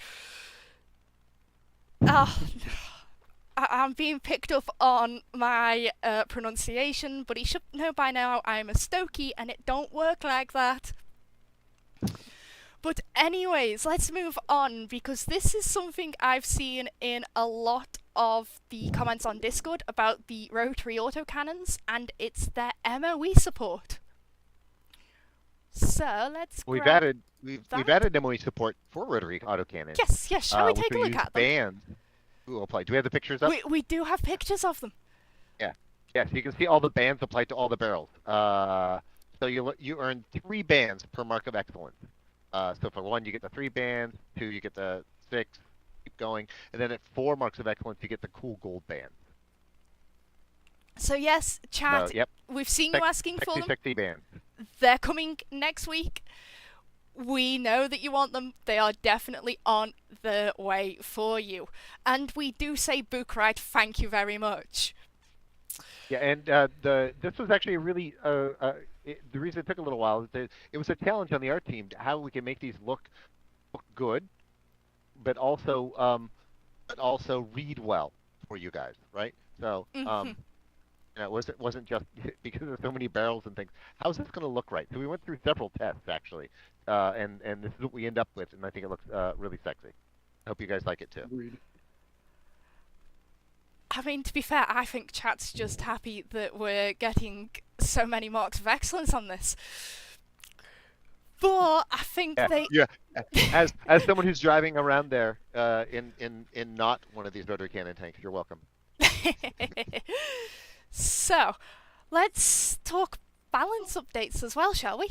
I'm being picked up on my pronunciation, but he should know by now I'm a Stokey and it don't work like that. But anyways, let's move on because this is something I've seen in a lot of the comments on Discord about the rotary autocannons, and it's their MOE support. So let's we've added MOE support for rotary autocannons. Yes, shall we take a look at them? Bands who apply. Do we have the pictures up? We do have pictures of them. Yeah, so you can see all the bands applied to all the barrels. So you earn 3 bands per mark of excellence. So for 1 you get the 3 bands, 2 you get the 6, going. And then at 4 marks of excellence, you get the cool gold band. So yes, chat, Yep. we've seen you asking for them. Sexy bands. They're coming next week. We know that you want them. They are definitely on the way for you. And we do say Bookride, thank you very much. Yeah, and this was actually a really the reason it took a little while is that it was a challenge on the art team to how we can make these look good, but also read well for you guys, right? So it wasn't just because there's so many barrels and things. How's this going to look right? So we went through several tests actually, and this is what we end up with, and I think it looks really sexy. I hope you guys like it too. Agreed. I mean, to be fair, I think chat's just happy that we're getting so many marks of excellence on this. But I think as someone who's driving around there in not one of these rotary cannon tanks, you're welcome. So, let's talk balance updates as well, shall we?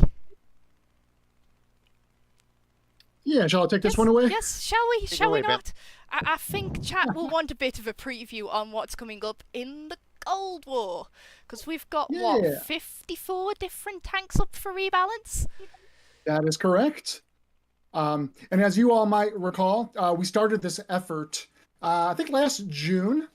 Yeah, shall I take this one away? Yes, shall we? Take Shall we it away, not? I think chat will want a bit of a preview on what's coming up in the Cold War. Because we've got, Yeah. 54 different tanks up for rebalance? That is correct. And as you all might recall, we started this effort, I think last June,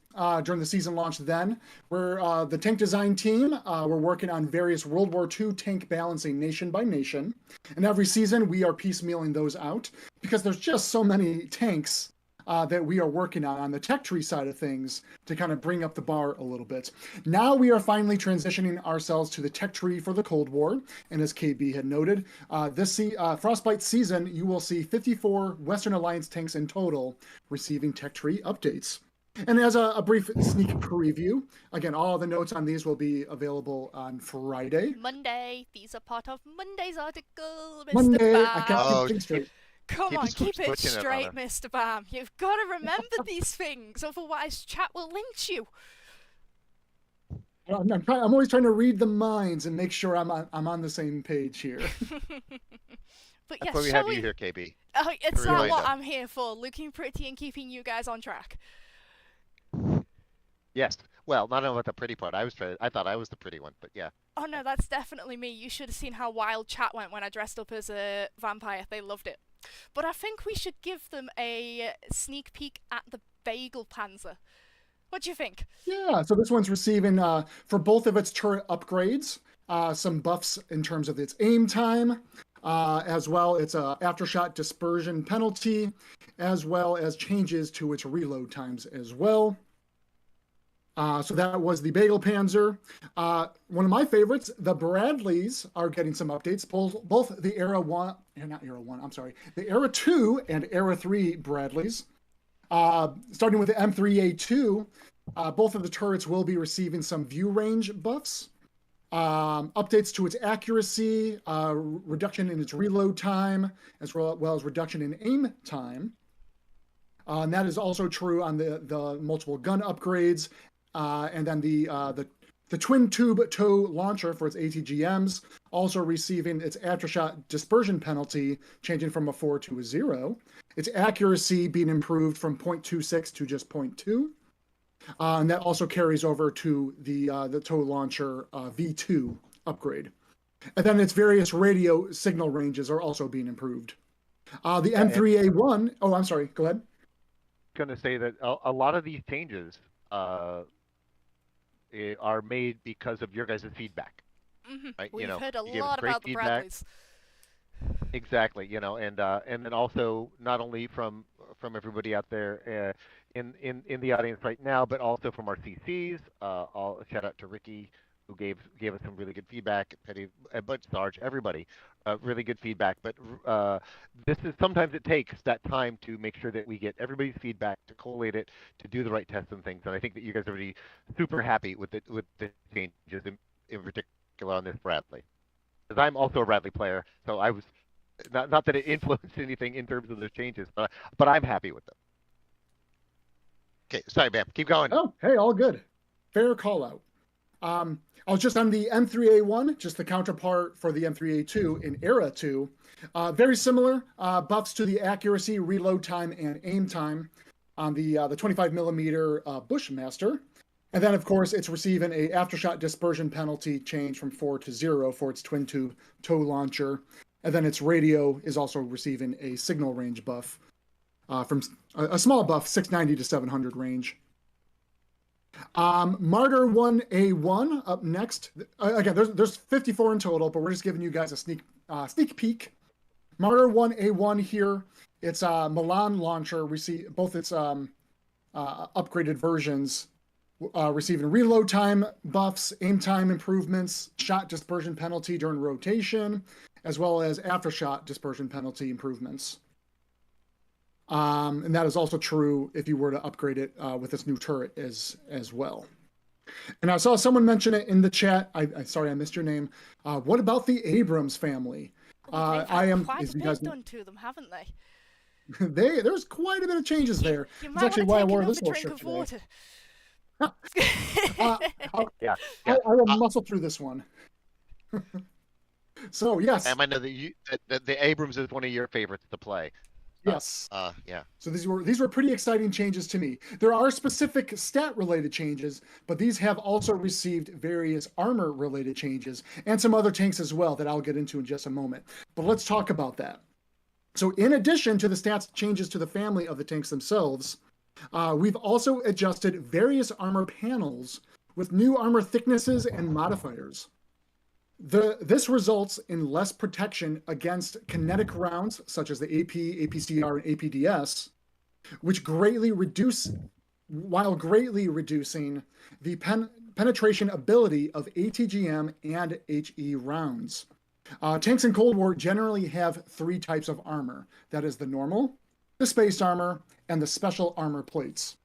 during the season launch then, where the tank design team were working on various World War II tank balancing nation by nation. And every season we are piecemealing those out because there's just so many tanks that we are working on the tech tree side of things to kind of bring up the bar a little bit. Now we are finally transitioning ourselves to the tech tree for the Cold War. And as KB had noted, this Frostbite season, you will see 54 Western Alliance tanks in total receiving tech tree updates. And as a brief sneak preview, again, all the notes on these will be available on Friday. Monday. These are part of Monday's article, Mr. Monday, Bam. I can't keep things straight. Come on, keep it switching it on straight, her. Mr. Bam. You've got to remember these things, otherwise chat will lynch you. I'm always trying to read the minds and make sure I'm on the same page here. But That's yes, why we shall have you here, KB. Oh, it's A not what reminder. I'm here for, looking pretty and keeping you guys on track. Yes. Well, not about the pretty part. I thought I was the pretty one, but yeah. Oh no, that's definitely me. You should have seen how wild chat went when I dressed up as a vampire. They loved it. But I think we should give them a sneak peek at the Bagel Panzer. What do you think? Yeah, so this one's receiving, for both of its turret upgrades, some buffs in terms of its aim time, as well its aftershock dispersion penalty, as well as changes to its reload times as well. So that was the Bagel Panzer. One of my favorites, the Bradleys, are getting some updates. Both the Era 1, not Era 1, I'm sorry, the Era 2 and Era 3 Bradleys. Starting with the M3A2, both of the turrets will be receiving some view range buffs. Updates to its accuracy, reduction in its reload time, as well as reduction in aim time. And that is also true on the multiple gun upgrades. And then the twin tube tow launcher for its ATGMs also receiving its aftershock dispersion penalty, changing from a 4 to a 0. Its accuracy being improved from 0.26 to just 0.2. And that also carries over to the tow launcher V2 upgrade. And then its various radio signal ranges are also being improved. The M3A1, oh, I'm sorry, go ahead. Going to say that a lot of these changes are made because of your guys' feedback. Mm-hmm. Right? We've You know, heard a you gave us lot great about the feedback. Bradleys. Exactly, you know, and then also not only from everybody out there in the audience right now, but also from our CCs. All shout out to Ricky, who gave us some really good feedback. Petty, but Sarge, everybody, really good feedback. But this is sometimes it takes that time to make sure that we get everybody's feedback, to collate it, to do the right tests and things. And I think that you guys are really super happy with the changes in particular on this Bradley. Because I'm also a Bradley player, so I was not that it influenced anything in terms of those changes, but I'm happy with them. Okay, sorry, Bam, keep going. Oh, hey, all good. Fair call out. I was just on the M3A1, just the counterpart for the M3A2 in Era 2. Very similar buffs to the accuracy, reload time, and aim time. on the 25 millimeter Bushmaster. And then, of course, it's receiving a aftershock dispersion penalty change from 4 to 0 for its twin tube tow launcher. And then its radio is also receiving a signal range buff from a small buff, 690 to 700 range. Martyr 1A1 up next. Again, there's 54 in total, but we're just giving you guys a sneak peek. Martyr 1A1 here. It's a Milan launcher. Both its upgraded versions receiving reload time buffs, aim time improvements, shot dispersion penalty during rotation, as well as aftershot dispersion penalty improvements. And that is also true if you were to upgrade it with this new turret as well. And I saw someone mention it in the chat. Sorry, I missed your name. What about the Abrams family? They've had quite a bit done to them, haven't they? There's quite a bit of changes there. That's actually why I wore this little shirt today. I will muscle through this one. So yes, Sam, I know that the Abrams is one of your favorites to play. Yes. Yeah. So these were pretty exciting changes to me. There are specific stat-related changes, but these have also received various armor-related changes and some other tanks as well that I'll get into in just a moment. But let's talk about that. So in addition to the stats changes to the family of the tanks themselves, we've also adjusted various armor panels with new armor thicknesses and modifiers. This results in less protection against kinetic rounds, such as the AP, APCR, and APDS, while greatly reducing the penetration ability of ATGM and HE rounds. Tanks in Cold War generally have 3 types of armor. That is the normal, the space armor, and the special armor plates.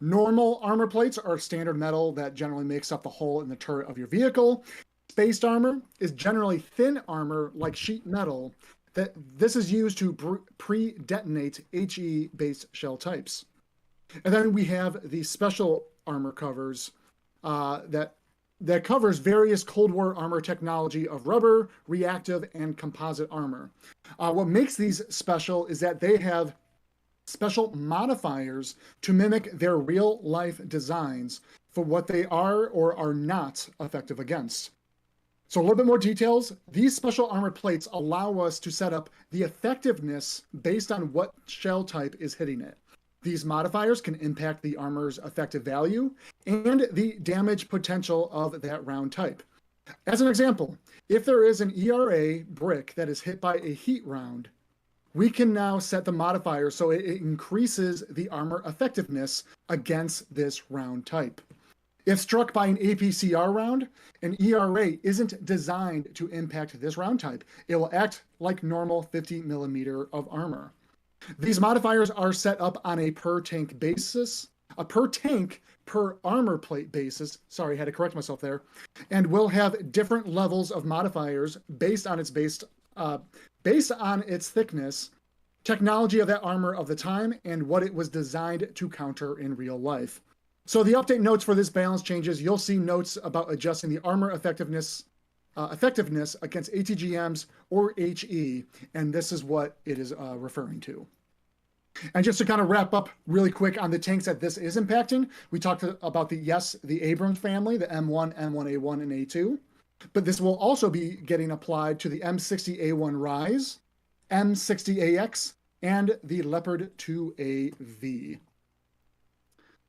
Normal armor plates are standard metal that generally makes up the hull in the turret of your vehicle. Spaced armor is generally thin armor like sheet metal. This is used to pre-detonate HE-based shell types. And then we have the special armor covers that covers various Cold War armor technology of rubber, reactive, and composite armor. What makes these special is that they have special modifiers to mimic their real-life designs for what they are or are not effective against. So a little bit more details. These special armor plates allow us to set up the effectiveness based on what shell type is hitting it. These modifiers can impact the armor's effective value and the damage potential of that round type. As an example, if there is an ERA brick that is hit by a heat round, we can now set the modifier so it increases the armor effectiveness against this round type. If struck by an APCR round, an ERA isn't designed to impact this round type. It will act like normal 50 millimeter of armor. These modifiers are set up on a per tank basis, per armor plate basis. Sorry, I had to correct myself there. And will have different levels of modifiers based on its thickness, technology of that armor of the time, and what it was designed to counter in real life. So the update notes for this balance changes, you'll see notes about adjusting the armor effectiveness against ATGMs or HE, and this is what it is referring to. And just to kind of wrap up really quick on the tanks that this is impacting, we talked about the Abrams family, the M1, M1A1, and A2, but this will also be getting applied to the M60A1 Rise, M60AX, and the Leopard 2AV.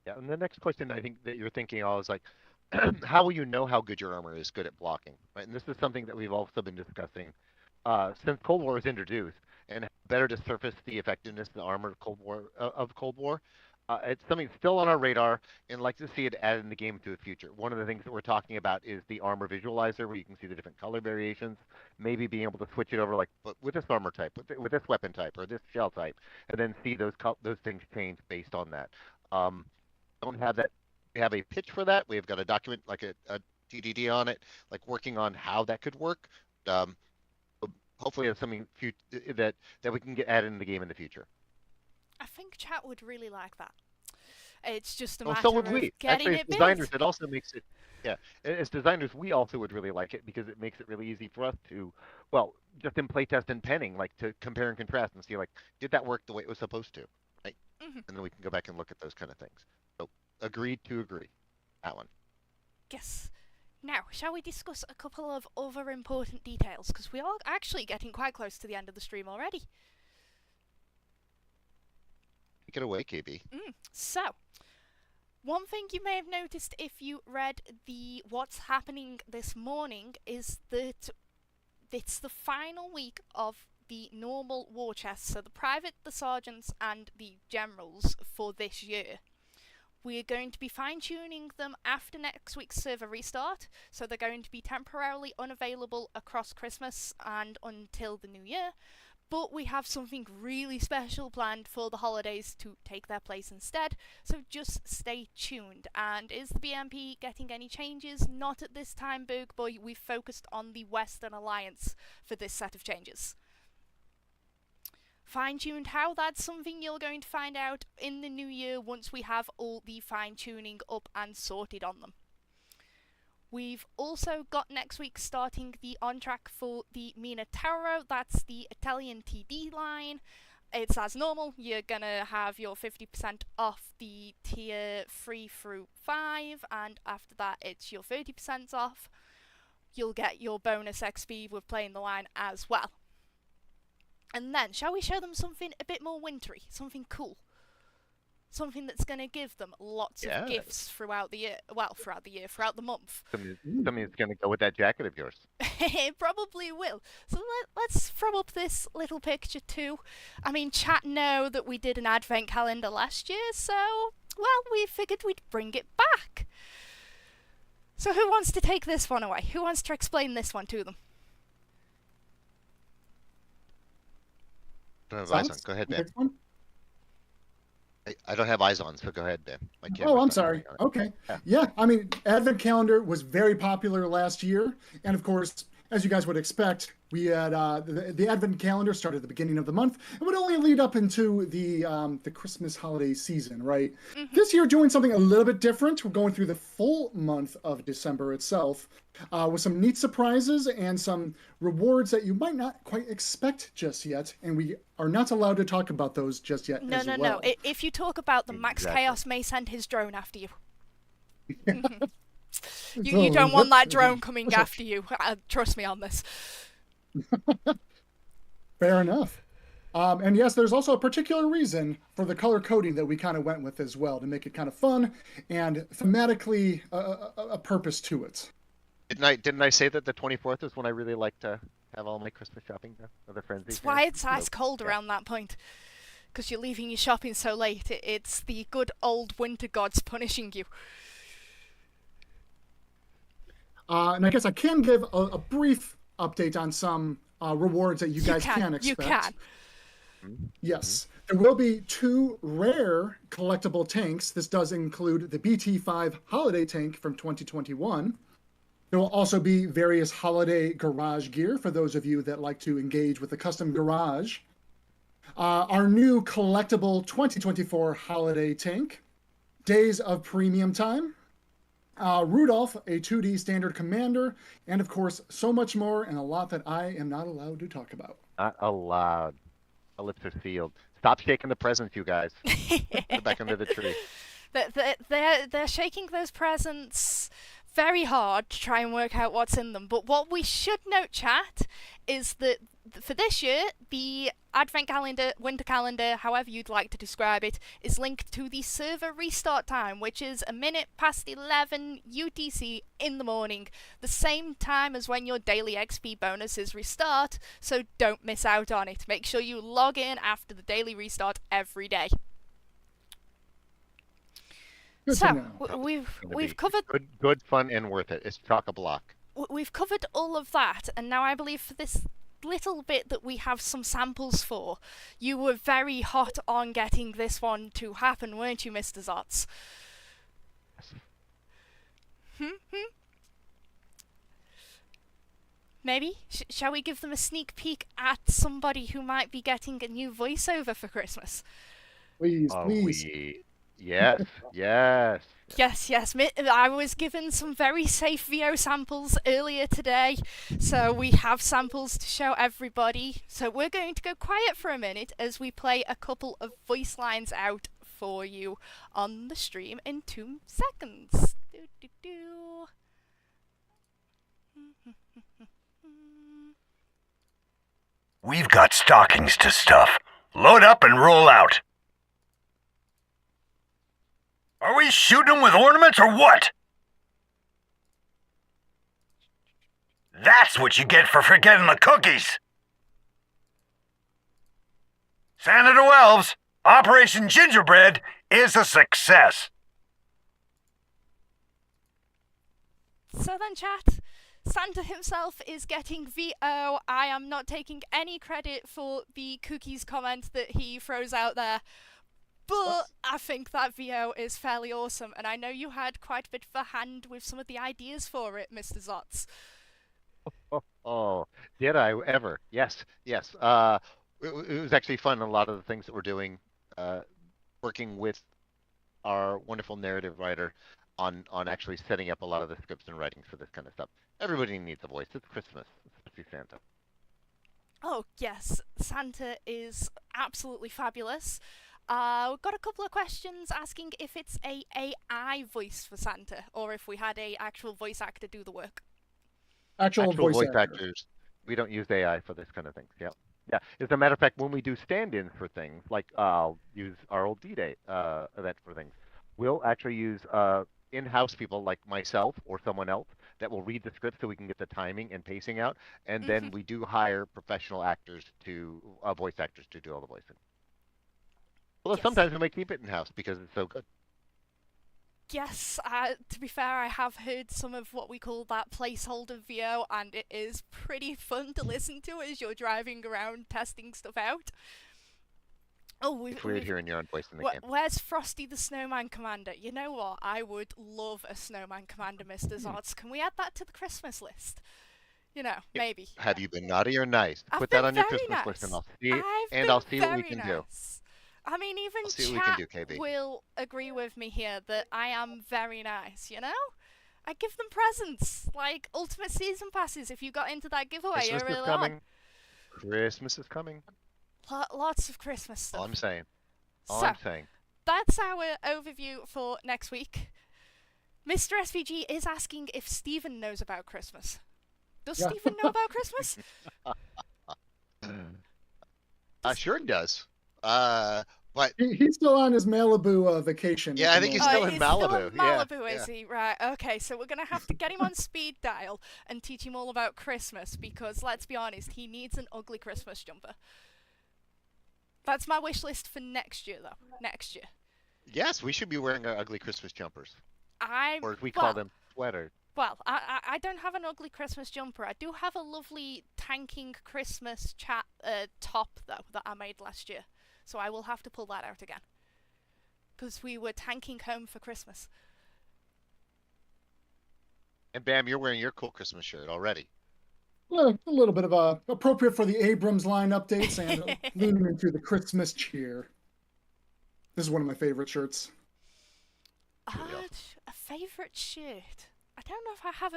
Yeah, and the next question I think that you're thinking of is like, how will you know how good your armor is good at blocking? Right, and this is something that we've also been discussing since Cold War was introduced, and better to surface the effectiveness of the armor of Cold War. It's something still on our radar, and like to see it added in the game into the future. One of the things that we're talking about is the armor visualizer, where you can see the different color variations. Maybe being able to switch it over, like with this armor type, with this weapon type, or this shell type, and then see those things change based on that. Don't have that. We have a pitch for that. We've got a document, like a TDD on it, like working on how that could work. Hopefully, it's something that we can get added in the game in the future. I think chat would really like that. It's just a Well, matter so would of we. getting Actually, it as designers, built. it also makes it. Yeah, as designers, we also would really like it because it makes it really easy for us to, well, just in playtest and penning, like to compare and contrast and see, like, did that work the way it was supposed to? Right? Mm-hmm. and then we can go back and look at those kind of things. So, agreed to agree. That one. Yes. Now, shall we discuss a couple of other important details? Because we are actually getting quite close to the end of the stream already. Take it away, KB. So, one thing you may have noticed if you read the What's Happening this morning is that it's the final week of the normal war chests, so the private, the sergeants, and the generals for this year. We're going to be fine-tuning them after next week's server restart, so they're going to be temporarily unavailable across Christmas and until the new year, but we have something really special planned for the holidays to take their place instead, so just stay tuned. And is the BMP getting any changes? Not at this time, Berg Boy. We've focused on the Western Alliance for this set of changes. Fine-tuned how? That's something you're going to find out in the new year once we have all the fine-tuning up and sorted on them. We've also got next week starting the on-track for the Mina Tauro. That's the Italian TD line. It's as normal. You're going to have your 50% off the tier 3 through 5, and after that it's your 30% off. You'll get your bonus XP with playing the line as well. And then, shall we show them something a bit more wintry? Something cool? Something that's going to give them lots of gifts throughout the year. Well, throughout the month. Something that's going to go with that jacket of yours. It probably will. So let's throw up this little picture too. I mean, chat know that we did an advent calendar last year, so, well, we figured we'd bring it back. So who wants to take this one away? Who wants to explain this one to them? I don't have eyes on. Go ahead, Ben. I don't have eyes on, so go ahead, Ben. Oh, I'm sorry. Okay. Yeah, I mean, Advent Calendar was very popular last year. And of course, as you guys would expect, we had the Advent Calendar started at the beginning of the month. It would only lead up into the Christmas holiday season, right? Mm-hmm. This year, doing something a little bit different. We're going through the full month of December itself with some neat surprises and some rewards that you might not quite expect just yet. And we are not allowed to talk about those just yet. No. If you talk about them, Max Chaos may send his drone after you. You don't want that drone coming after you. Trust me on this. Fair enough. And yes, there's also a particular reason for the color coding that we kind of went with as well, to make it kind of fun and thematically a purpose to it. Didn't I say that the 24th is when I really like to have all my Christmas shopping done? Other friends. That's why it's ice cold around that point. Because you're leaving your shopping so late. It's the good old winter gods punishing you. And I guess I can give a brief update on some rewards that you guys can expect. You can. Yes. There will be 2 rare collectible tanks. This does include the BT5 holiday tank from 2021. There will also be various holiday garage gear for those of you that like to engage with the custom garage. Our new collectible 2024 holiday tank. Days of Premium Time. Rudolph, a 2D standard commander, and of course, so much more, and a lot that I am not allowed to talk about. Not allowed. My lips are sealed. Stop shaking the presents, you guys. Get back under the tree. They're shaking those presents very hard to try and work out what's in them. But what we should note, chat, is that for this year, the Advent Calendar, Winter Calendar, however you'd like to describe it, is linked to the server restart time, which is 11:01 UTC in the morning, the same time as when your daily XP bonuses restart, so don't miss out on it. Make sure you log in after the daily restart every day. So, we've covered... Good, fun, and worth it. It's chock-a-block. We've covered all of that, and now I believe for this little bit that we have some samples for, you were very hot on getting this one to happen, weren't you, Mr. Zotz? Maybe? Shall we give them a sneak peek at somebody who might be getting a new voiceover for Christmas? Please. Yes. Yes. I was given some very safe VO samples earlier today, so we have samples to show everybody. So we're going to go quiet for a minute as we play a couple of voice lines out for you on the stream in 2 seconds. We've got stockings to stuff. Load up and roll out. Are we shooting them with ornaments or what? That's what you get for forgetting the cookies. Santa to Elves, Operation Gingerbread is a success. So then, chat, Santa himself is getting VO. I am not taking any credit for the cookies comment that he throws out there, but I think that VO is fairly awesome, and I know you had quite a bit of a hand with some of the ideas for it, Mr. Zotz. Oh, did I ever? Yes. It was actually fun. A lot of the things that we're doing, working with our wonderful narrative writer on actually setting up a lot of the scripts and writing for this kind of stuff. Everybody needs a voice. It's Christmas, especially Santa. Oh, yes, Santa is absolutely fabulous. We've got a couple of questions asking if it's a AI voice for Santa, or if we had a actual voice actor do the work. Actual voice actors. We don't use AI for this kind of thing. Yeah. As a matter of fact, when we do stand-ins for things, like I'll use our old D-Day event for things, we'll actually use in-house people like myself or someone else that will read the script so we can get the timing and pacing out, and then we do hire professional actors to voice actors to do all the voicing. Although sometimes we might keep it in-house because it's so good. Yes, to be fair, I have heard some of what we call that placeholder VO, and it is pretty fun to listen to as you're driving around testing stuff out. Oh, it's weird hearing your own voice in the game. Where's Frosty the Snowman Commander? You know what? I would love a Snowman Commander, Mr. Zotz. Can we add that to the Christmas list? You know, maybe. Have you been naughty or nice? Put that on your Christmas list, and I'll see what we can do. I mean, even chat will agree with me here that I am very nice, you know? I give them presents, like Ultimate Season Passes if you got into that giveaway earlier on. Christmas is coming. Lots of Christmas stuff. All I'm saying. That's our overview for next week. Mr. SVG is asking if Stephen knows about Christmas. Does Stephen know about Christmas? Sure he does. But he's still on his Malibu vacation. Yeah, I think he's still in Malibu. Still in Malibu, is he? Right. Okay, so we're gonna have to get him on speed dial and teach him all about Christmas because, let's be honest, he needs an ugly Christmas jumper. That's my wish list for next year, though. Next year. Yes, we should be wearing our ugly Christmas jumpers. Or as we call them, sweaters. Well, I don't have an ugly Christmas jumper. I do have a lovely tanking Christmas top, though, that I made last year. So I will have to pull that out again. Because we were tanking home for Christmas. And Bam, you're wearing your cool Christmas shirt already. Well, a little bit of appropriate for the Abrams line updates and leaning into the Christmas cheer. This is one of my favorite shirts. A favorite shirt? I don't know if I have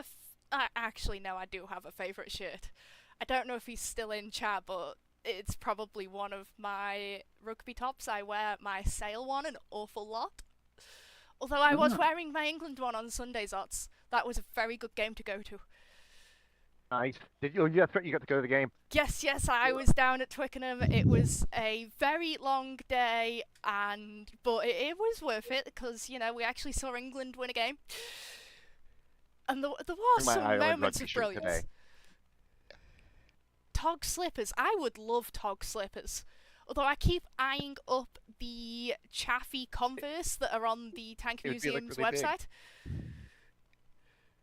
actually, no, I do have a favorite shirt. I don't know if he's still in chat, but it's probably one of my rugby tops. I wear my Sale one an awful lot. Although I was wearing my England one on Sunday, Zots. That was a very good game to go to. Nice. Did you? You got to go to the game. Yes, I was down at Twickenham. It was a very long day, but it was worth it because, you know, we actually saw England win a game. And there were some moments of brilliance. Today. Tog slippers. I would love Tog slippers. Although I keep eyeing up the Chaffee Converse that are on the Tank Museum's website.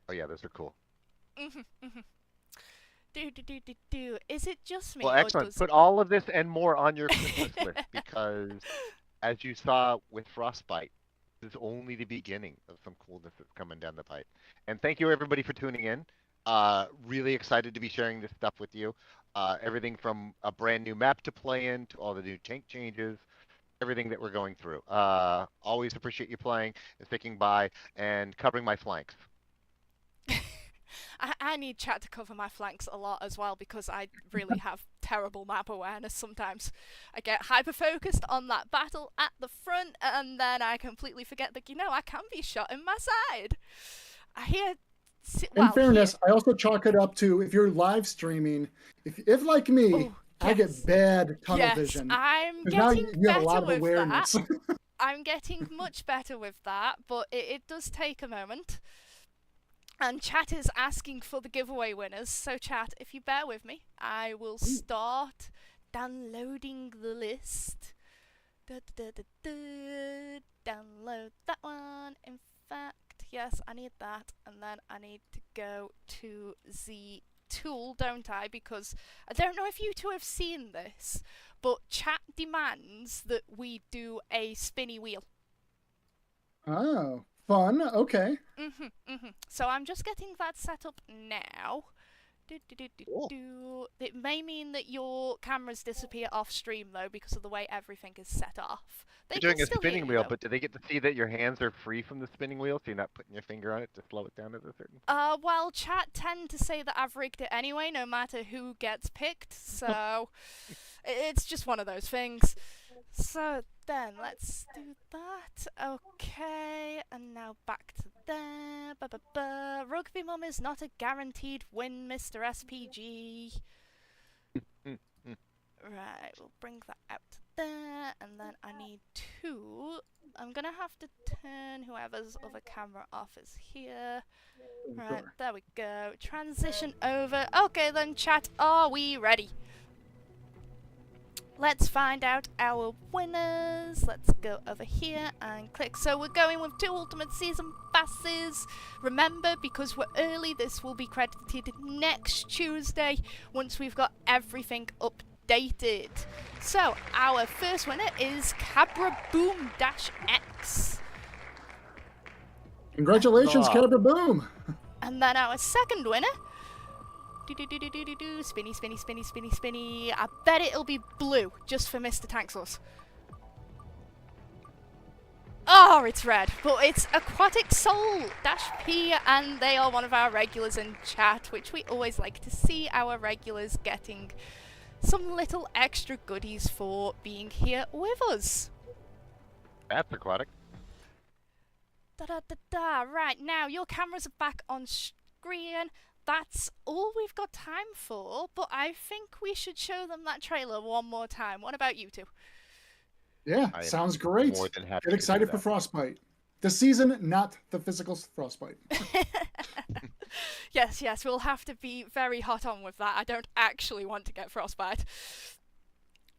Oh yeah, those are cool. Is it just me? Well, excellent. Put all of this and more on your Christmas list because, as you saw with Frostbite, this is only the beginning of some coolness that's coming down the pipe. And thank you everybody for tuning in. Really excited to be sharing this stuff with you. Everything from a brand new map to play in to all the new tank changes, everything that we're going through. Always appreciate you playing and sticking by and covering my flanks. I need chat to cover my flanks a lot as well because I really have terrible map awareness sometimes. I get hyper-focused on that battle at the front, and then I completely forget that, I can be shot in my side. I hear... In fairness, I also chalk it up to if you're live streaming, if like me, I get bad tunnel vision. I'm now getting you have a better lot of with awareness. that. I'm getting much better with that, but it does take a moment. And chat is asking for the giveaway winners, so chat, if you bear with me, I will start downloading the list. Download that one. In fact, yes, I need that, and then I need to go to the tool, don't I? Because I don't know if you two have seen this, but chat demands that we do a spinny wheel. Oh, fun. Okay. So I'm just getting that set up now. It may mean that your cameras disappear off stream though because of the way everything is set off. You're doing a spinning wheel, but do they get to see that your hands are free from the spinning wheel, so you're not putting your finger on it to slow it down at a certain point? Well, chat tend to say that I've rigged it anyway, no matter who gets picked, so it's just one of those things. So then, let's do that. Okay, and now back to there. Rugby Mum is not a guaranteed win, Mr. SPG. Right, we'll bring that out to there, and then I need two. I'm gonna have to turn whoever's other camera off is here. Right, there we go. Transition over. Okay then, chat, are we ready? Let's find out our winners. Let's go over here and click. So we're going with 2 Ultimate Season Passes. Remember, because we're early, this will be credited next Tuesday once we've got everything updated. So our first winner is Cabra Boom X. Congratulations, Cabra Boom. And then our second winner, spinny. I bet it'll be blue, just for Mr. Tanksauce. Oh, it's red, but it's Aquatic Soul -P, and they are one of our regulars in chat, which we always like to see our regulars getting some little extra goodies for being here with us. That's aquatic. Right, now your cameras are back on screen. That's all we've got time for, but I think we should show them that trailer one more time. What about you two? Yeah, sounds great. More than happy Get excited for Frostbite. The season, not the physical Frostbite. Yes, we'll have to be very hot on with that. I don't actually want to get Frostbite.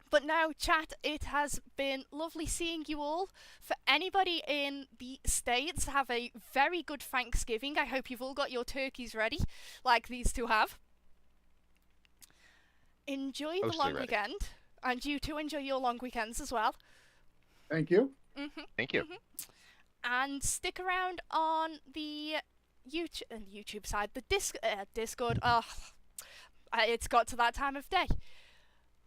But now, chat, it has been lovely seeing you all. For anybody in the States, have a very good Thanksgiving. I hope you've all got your turkeys ready, like these two have. Enjoy the long weekend, and you two enjoy your long weekends as well. Thank you. Thank you. And stick around on the YouTube side, the Discord. It's got to that time of day.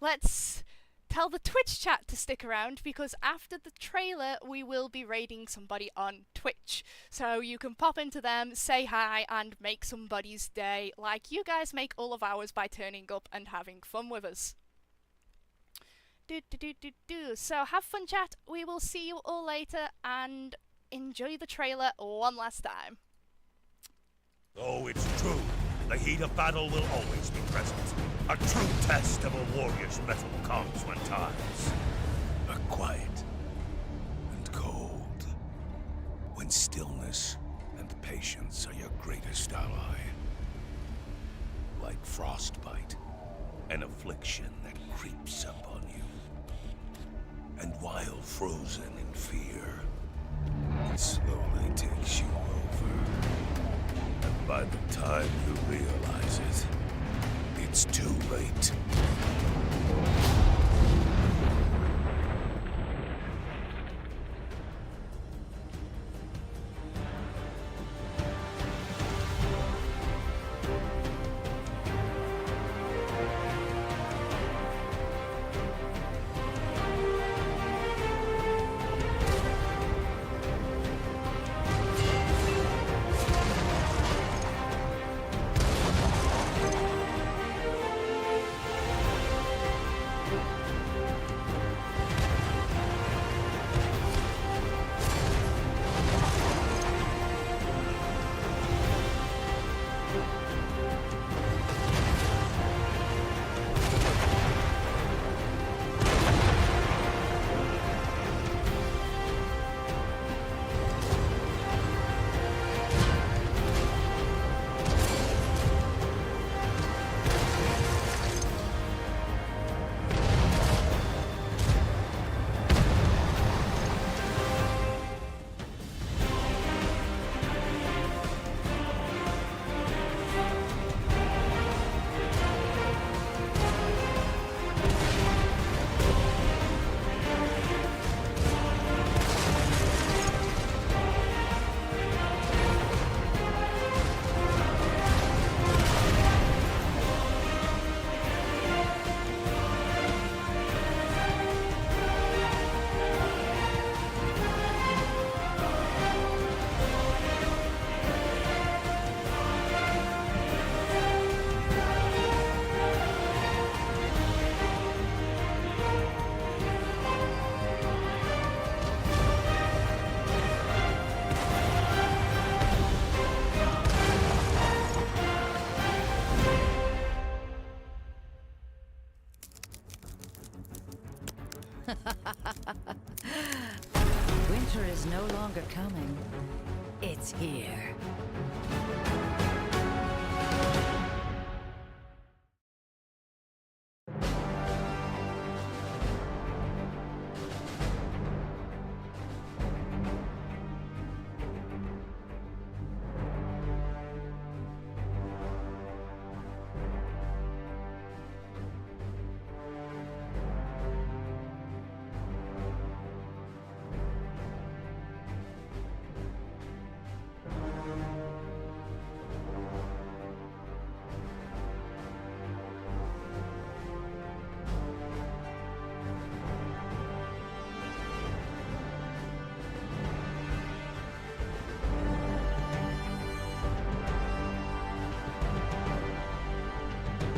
Let's tell the Twitch chat to stick around, because after the trailer we will be raiding somebody on Twitch. So you can pop into them, say hi, and make somebody's day like you guys make all of ours by turning up and having fun with us. So have fun, chat. We will see you all later, and enjoy the trailer one last time. Oh, it's true. The heat of battle will always be present. A true test of a warrior's mettle comes when times are quiet and cold. When stillness and patience are your greatest ally. Like frostbite, an affliction that creeps up on you. And while frozen in fear, it slowly takes you over. And by the time you realize it, it's too late. Winter is no longer coming. It's here.